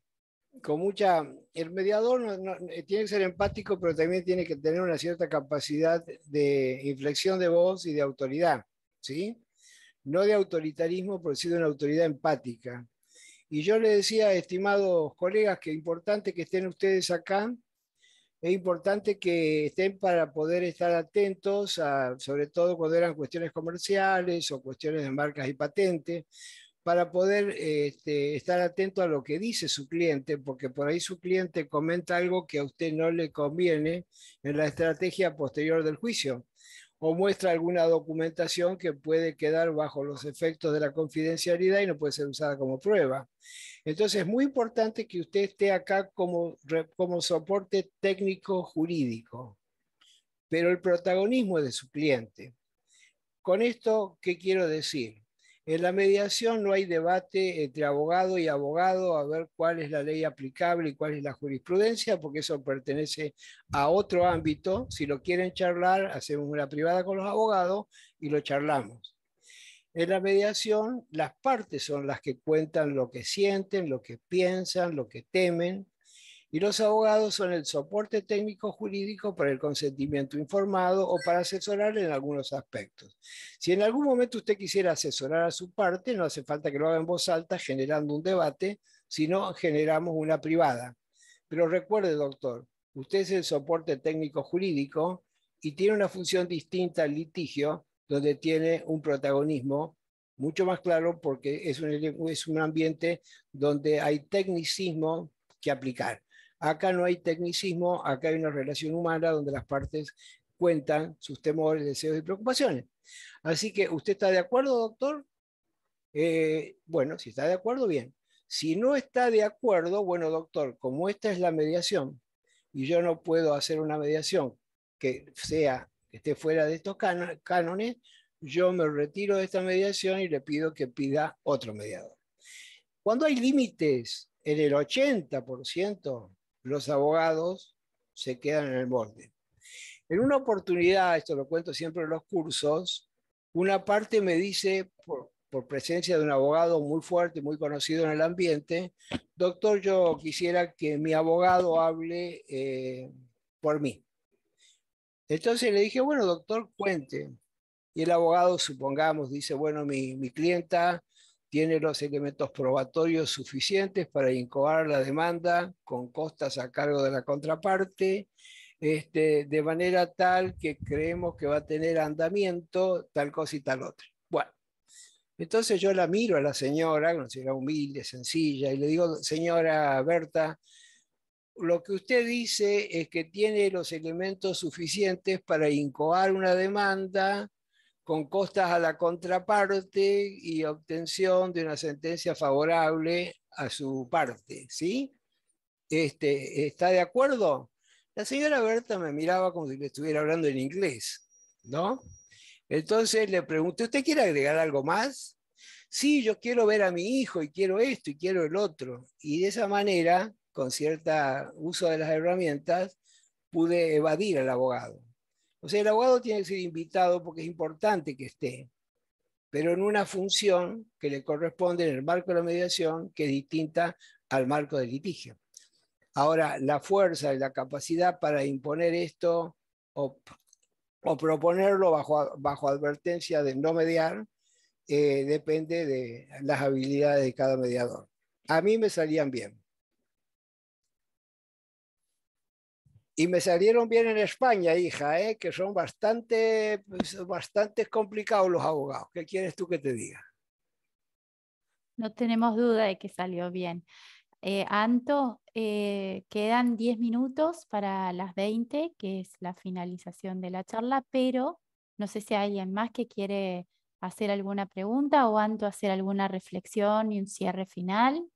El mediador tiene que ser empático, pero también tiene que tener una cierta capacidad de inflexión de voz y de autoridad, ¿sí? No de autoritarismo, pero sí de una autoridad empática. Y yo le decía, estimados colegas, que es importante que estén ustedes acá, es importante que estén para poder estar atentos, sobre todo cuando eran cuestiones comerciales o cuestiones de marcas y patentes, para poder estar atento a lo que dice su cliente, porque por ahí su cliente comenta algo que a usted no le conviene en la estrategia posterior del juicio, o muestra alguna documentación que puede quedar bajo los efectos de la confidencialidad y no puede ser usada como prueba. Entonces es muy importante que usted esté acá como soporte técnico jurídico, pero el protagonismo es de su cliente. Con esto, ¿qué quiero decir? En la mediación no hay debate entre abogado y abogado a ver cuál es la ley aplicable y cuál es la jurisprudencia, porque eso pertenece a otro ámbito. Si lo quieren charlar, hacemos una privada con los abogados y lo charlamos. En la mediación, las partes son las que cuentan lo que sienten, lo que piensan, lo que temen, y los abogados son el soporte técnico jurídico para el consentimiento informado o para asesorar en algunos aspectos. Si en algún momento usted quisiera asesorar a su parte, no hace falta que lo haga en voz alta generando un debate, sino generamos una privada. Pero recuerde, doctor, usted es el soporte técnico jurídico y tiene una función distinta al litigio, donde tiene un protagonismo mucho más claro porque es un ambiente donde hay tecnicismo que aplicar. Acá no hay tecnicismo, acá hay una relación humana donde las partes cuentan sus temores, deseos y preocupaciones. Así que, ¿usted está de acuerdo, doctor? Bueno, si está de acuerdo, bien. Si no está de acuerdo, bueno, doctor, como esta es la mediación y yo no puedo hacer una mediación que esté fuera de estos cánones, yo me retiro de esta mediación y le pido que pida otro mediador. Cuando hay límites en el 80%, los abogados se quedan en el borde. En una oportunidad, esto lo cuento siempre en los cursos, una parte me dice, por presencia de un abogado muy fuerte, muy conocido en el ambiente, doctor, yo quisiera que mi abogado hable por mí. Entonces le dije, bueno, doctor, cuente. Y el abogado, supongamos, dice, bueno, mi clienta tiene los elementos probatorios suficientes para incoar la demanda con costas a cargo de la contraparte, de manera tal que creemos que va a tener andamiento tal cosa y tal otra. Bueno, entonces yo la miro a la señora, una señora humilde, sencilla, y le digo, señora Berta, lo que usted dice es que tiene los elementos suficientes para incoar una demanda con costas a la contraparte y obtención de una sentencia favorable a su parte, ¿sí? ¿Está de acuerdo? La señora Berta me miraba como si le estuviera hablando en inglés, ¿no? Entonces le pregunté, ¿usted quiere agregar algo más? Sí, yo quiero ver a mi hijo y quiero esto y quiero el otro. Y de esa manera, con cierto uso de las herramientas, pude evadir al abogado. O sea, el abogado tiene que ser invitado porque es importante que esté, pero en una función que le corresponde en el marco de la mediación, que es distinta al marco del litigio. Ahora, la fuerza y la capacidad para imponer esto o proponerlo bajo advertencia de no mediar, depende de las habilidades de cada mediador. A mí me salían bien. Y me salieron bien en España, hija, que son bastante complicados los abogados. ¿Qué quieres tú que te diga? No tenemos duda de que salió bien. Anto, quedan 10 minutos para las 20, que es la finalización de la charla, pero no sé si hay alguien más que quiere hacer alguna pregunta o Anto hacer alguna reflexión y un cierre final,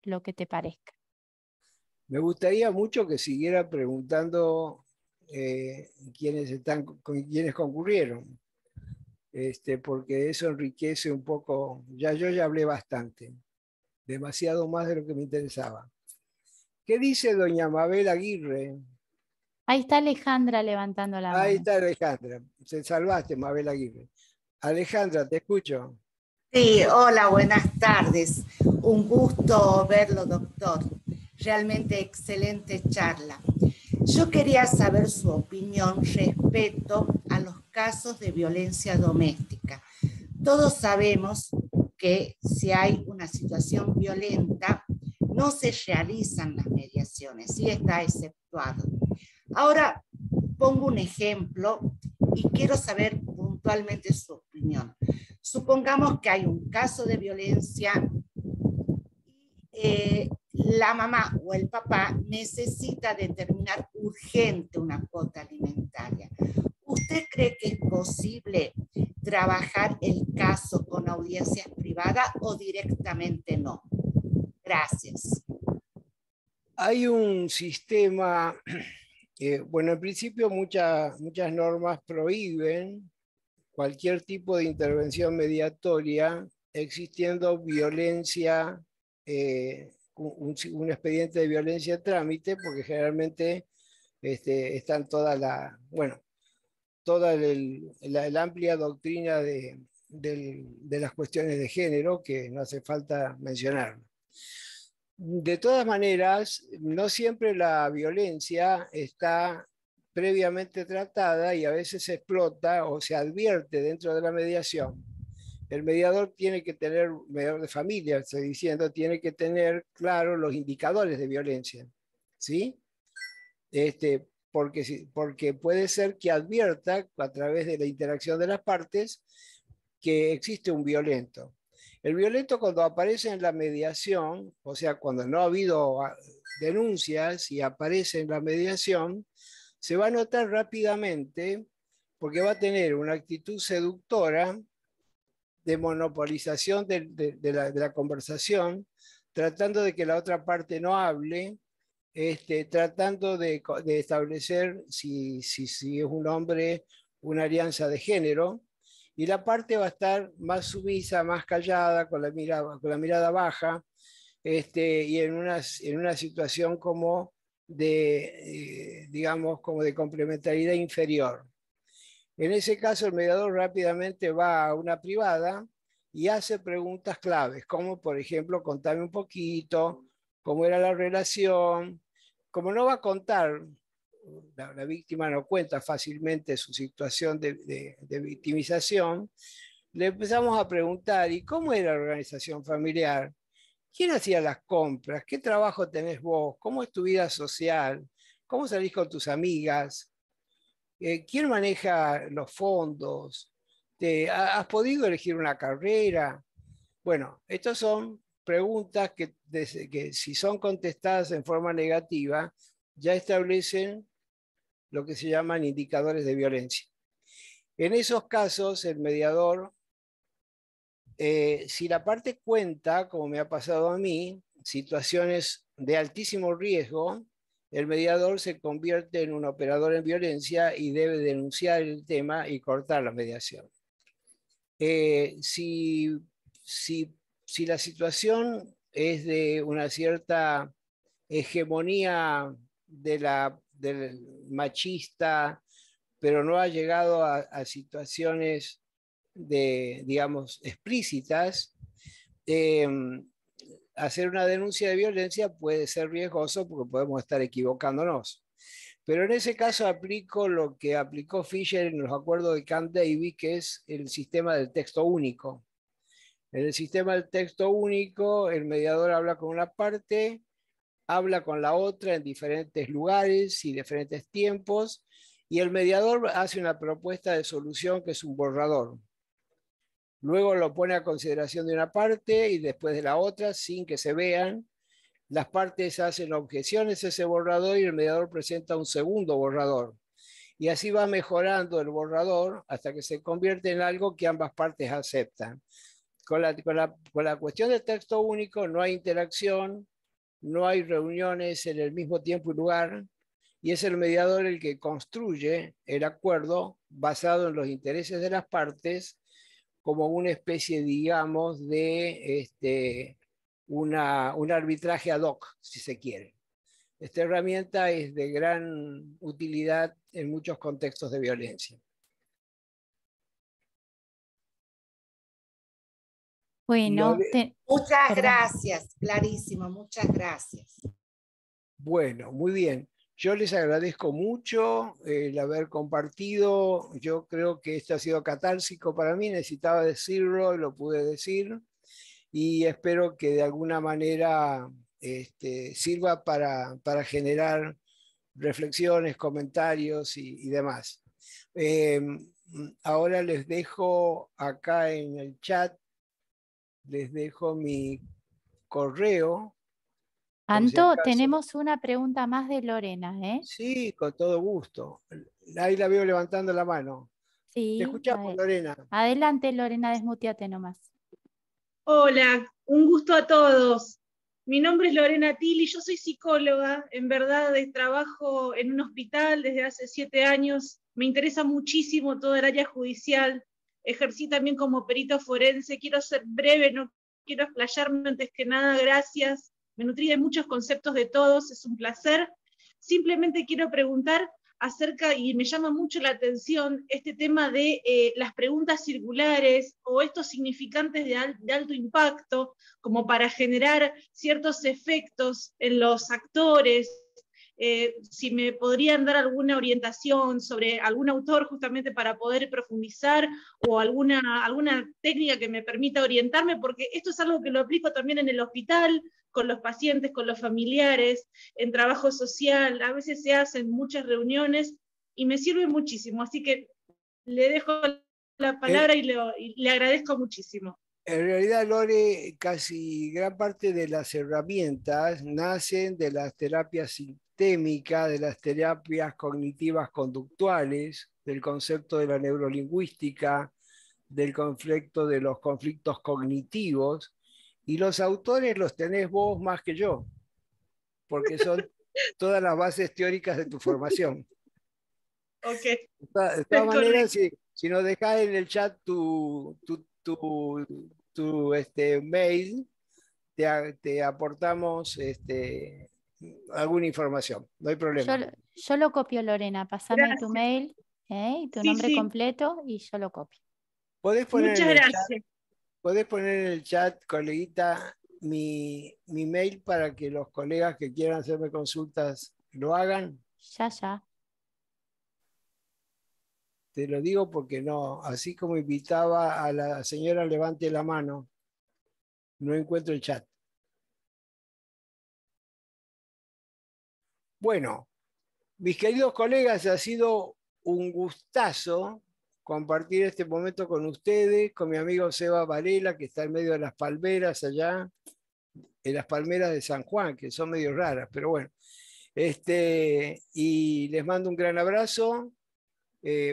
lo que te parezca. Me gustaría mucho que siguiera preguntando quiénes concurrieron, porque eso enriquece un poco. Yo ya hablé bastante, demasiado más de lo que me interesaba. ¿Qué dice doña Mabel Aguirre? Ahí está Alejandra levantando la mano. Ahí está Alejandra. Se salvaste, Mabel Aguirre. Alejandra, te escucho. Sí, hola, buenas tardes. Un gusto verlo, doctor. Realmente excelente charla. Yo quería saber su opinión respecto a los casos de violencia doméstica. Todos sabemos que si hay una situación violenta, no se realizan las mediaciones, sí está exceptuado. Ahora pongo un ejemplo y quiero saber puntualmente su opinión. Supongamos que hay un caso de violencia y la mamá o el papá necesita determinar urgente una cuota alimentaria. ¿Usted cree que es posible trabajar el caso con audiencias privadas o directamente no? Gracias. Hay un sistema, bueno, en principio muchas normas prohíben cualquier tipo de intervención mediatoria existiendo violencia, un expediente de violencia en trámite, porque generalmente están toda la amplia doctrina de las cuestiones de género, que no hace falta mencionar. De todas maneras, no siempre la violencia está previamente tratada y a veces se explota o se advierte dentro de la mediación. El mediador tiene que tener, mediador de familia, estoy diciendo, tiene que tener claro los indicadores de violencia, ¿sí? Porque puede ser que advierta a través de la interacción de las partes que existe un violento. El violento, cuando aparece en la mediación, o sea, cuando no ha habido denuncias y aparece en la mediación, se va a notar rápidamente porque va a tener una actitud seductora de monopolización de la conversación, tratando de que la otra parte no hable, tratando de establecer, si es un hombre, una alianza de género, y la parte va a estar más sumisa, más callada, con la mirada baja, y en una situación como digamos, como de complementariedad inferior. En ese caso, el mediador rápidamente va a una privada y hace preguntas claves, como por ejemplo, contame un poquito, cómo era la relación. Como no va a contar, la víctima no cuenta fácilmente su situación de victimización, le empezamos a preguntar, ¿y cómo era la organización familiar? ¿Quién hacía las compras? ¿Qué trabajo tenés vos? ¿Cómo es tu vida social? ¿Cómo salís con tus amigas? ¿Quién maneja los fondos? ¿Has podido elegir una carrera? Bueno, estas son preguntas que si son contestadas en forma negativa, ya establecen lo que se llaman indicadores de violencia. En esos casos, el mediador, si la parte cuenta, como me ha pasado a mí, situaciones de altísimo riesgo, el mediador se convierte en un operador en violencia y debe denunciar el tema y cortar la mediación. Si la situación es de una cierta hegemonía del machista, pero no ha llegado a situaciones digamos, explícitas, hacer una denuncia de violencia puede ser riesgoso porque podemos estar equivocándonos. Pero en ese caso aplico lo que aplicó Fisher en los acuerdos de Camp David, que es el sistema del texto único. En el sistema del texto único, el mediador habla con una parte, habla con la otra en diferentes lugares y diferentes tiempos, y el mediador hace una propuesta de solución que es un borrador. Luego lo pone a consideración de una parte y después de la otra, sin que se vean. Las partes hacen objeciones a ese borrador y el mediador presenta un segundo borrador. Y así va mejorando el borrador hasta que se convierte en algo que ambas partes aceptan. Con la cuestión del texto único no hay interacción, no hay reuniones en el mismo tiempo y lugar, y es el mediador el que construye el acuerdo basado en los intereses de las partes como una especie, digamos, de un arbitraje ad hoc, si se quiere. Esta herramienta es de gran utilidad en muchos contextos de violencia. Bueno, muchas gracias, clarísimo, muchas gracias. Bueno, muy bien. Yo les agradezco mucho el haber compartido. Yo creo que esto ha sido catársico para mí, necesitaba decirlo y lo pude decir. y espero que de alguna manera sirva para generar reflexiones, comentarios y demás. Ahora les dejo acá en el chat, les dejo mi correo, por si Anto, acaso. tenemos una pregunta más de Lorena, ¿eh? Sí, con todo gusto. Ahí la veo levantando la mano. Te Sí, escuchamos, Lorena. adelante, Lorena, desmuteate nomás. Hola, un gusto a todos. Mi nombre es Lorena Tilly, yo soy psicóloga, en verdad trabajo en un hospital desde hace 7 años, me interesa muchísimo todo el área judicial, ejercí también como perito forense, quiero ser breve, no quiero explayarme antes que nada, gracias, me nutrí de muchos conceptos de todos, es un placer. Simplemente quiero preguntar acerca, y me llama mucho la atención, este tema de las preguntas circulares o estos significantes de alto impacto, como para generar ciertos efectos en los actores. Si me podrían dar alguna orientación sobre algún autor justamente para poder profundizar o alguna técnica que me permita orientarme, porque esto es algo que lo aplico también en el hospital, con los pacientes, con los familiares, en trabajo social, a veces se hacen muchas reuniones y me sirve muchísimo, así que le dejo la palabra y le agradezco muchísimo. En realidad, Lore, casi gran parte de las herramientas nacen de las terapias sistémicas, de las terapias cognitivas conductuales, del concepto de la neurolingüística, del conflicto de los conflictos cognitivos, y los autores los tenés vos más que yo, porque son todas las bases teóricas de tu formación. Ok. De todas maneras, si nos dejás en el chat tu mail, te aportamos alguna información, no hay problema. Yo lo copio, Lorena, pasame tu Gracias. mail y tu Sí, nombre sí. completo y yo lo copio. ¿Podés poner Muchas en el gracias. chat, podés poner en el chat, coleguita, mi mail para que los colegas que quieran hacerme consultas lo hagan? Ya. Te lo digo porque no, así como invitaba a la señora levante la mano, no encuentro el chat. Bueno, mis queridos colegas, ha sido un gustazo compartir este momento con ustedes, con mi amigo Seba Varela, que está en medio de las palmeras allá, en las palmeras de San Juan, que son medio raras, pero bueno. Y les mando un gran abrazo.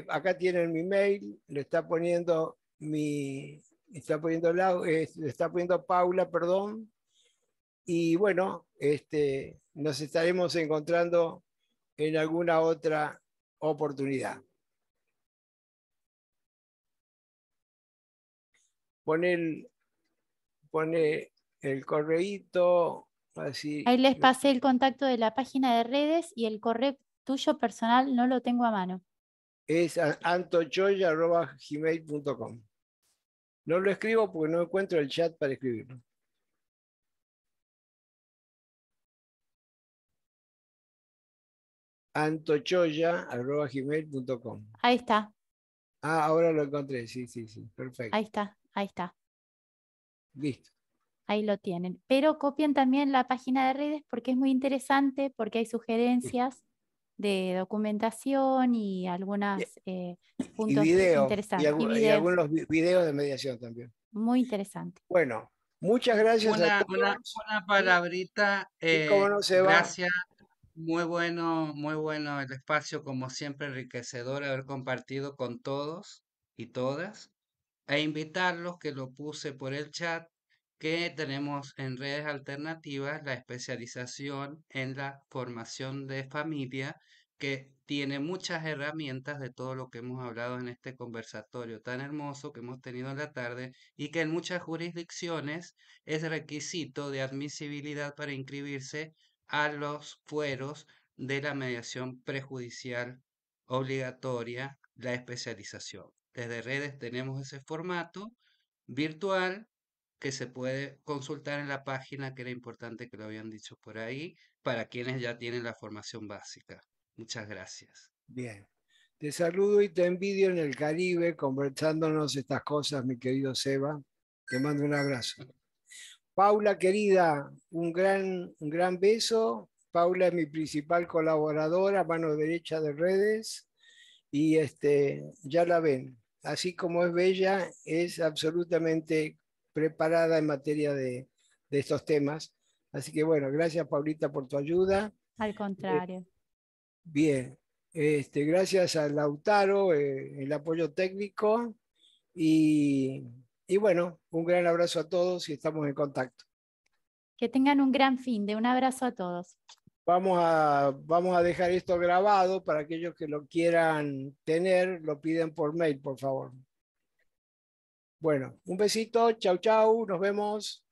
Acá tienen mi mail, le está poniendo le está poniendo Paula, perdón. Y bueno, nos estaremos encontrando en alguna otra oportunidad. Pone el correíto, así. Ahí les pasé el contacto de la página de redes y el correo tuyo personal no lo tengo a mano. Es antochoya@gmail.com. No lo escribo porque no encuentro el chat para escribirlo. antochoya@gmail.com. Ahí está, Ah, ahora lo encontré. Sí, perfecto. ahí está. Listo. Ahí lo tienen. Pero copien también la página de redes porque es muy interesante, porque hay sugerencias de documentación y algunos Y puntos video, interesantes. Y y videos, algunos videos de mediación también. muy interesantes. Bueno, muchas gracias a todos. Una palabrita, Y cómo no se va. gracias, muy bueno el espacio, como siempre enriquecedor haber compartido con todos y todas, e invitarlos, que lo puse por el chat, que tenemos en redes alternativas la especialización en la formación de familia, que tiene muchas herramientas de todo lo que hemos hablado en este conversatorio tan hermoso que hemos tenido en la tarde, y que en muchas jurisdicciones es requisito de admisibilidad para inscribirse a los fueros de la mediación prejudicial obligatoria, la especialización. Desde redes tenemos ese formato virtual que se puede consultar en la página, que era importante que lo habían dicho por ahí, para quienes ya tienen la formación básica. Muchas gracias. Bien. Te saludo y te envidio en el Caribe conversándonos estas cosas, mi querido Seba. Te mando un abrazo. Paula, querida, un gran beso. Paula es mi principal colaboradora, mano derecha de redes, y ya la ven. Así como es bella, es absolutamente preparada en materia de estos temas. Así que bueno, gracias Paulita por tu ayuda. Al contrario. Bien, gracias a Lautaro, el apoyo técnico, y bueno, un gran abrazo a todos y estamos en contacto. Que tengan un gran fin de un abrazo a todos. Vamos a dejar esto grabado para aquellos que lo quieran tener, lo piden por mail, por favor. Bueno, un besito, chau, chau, nos vemos.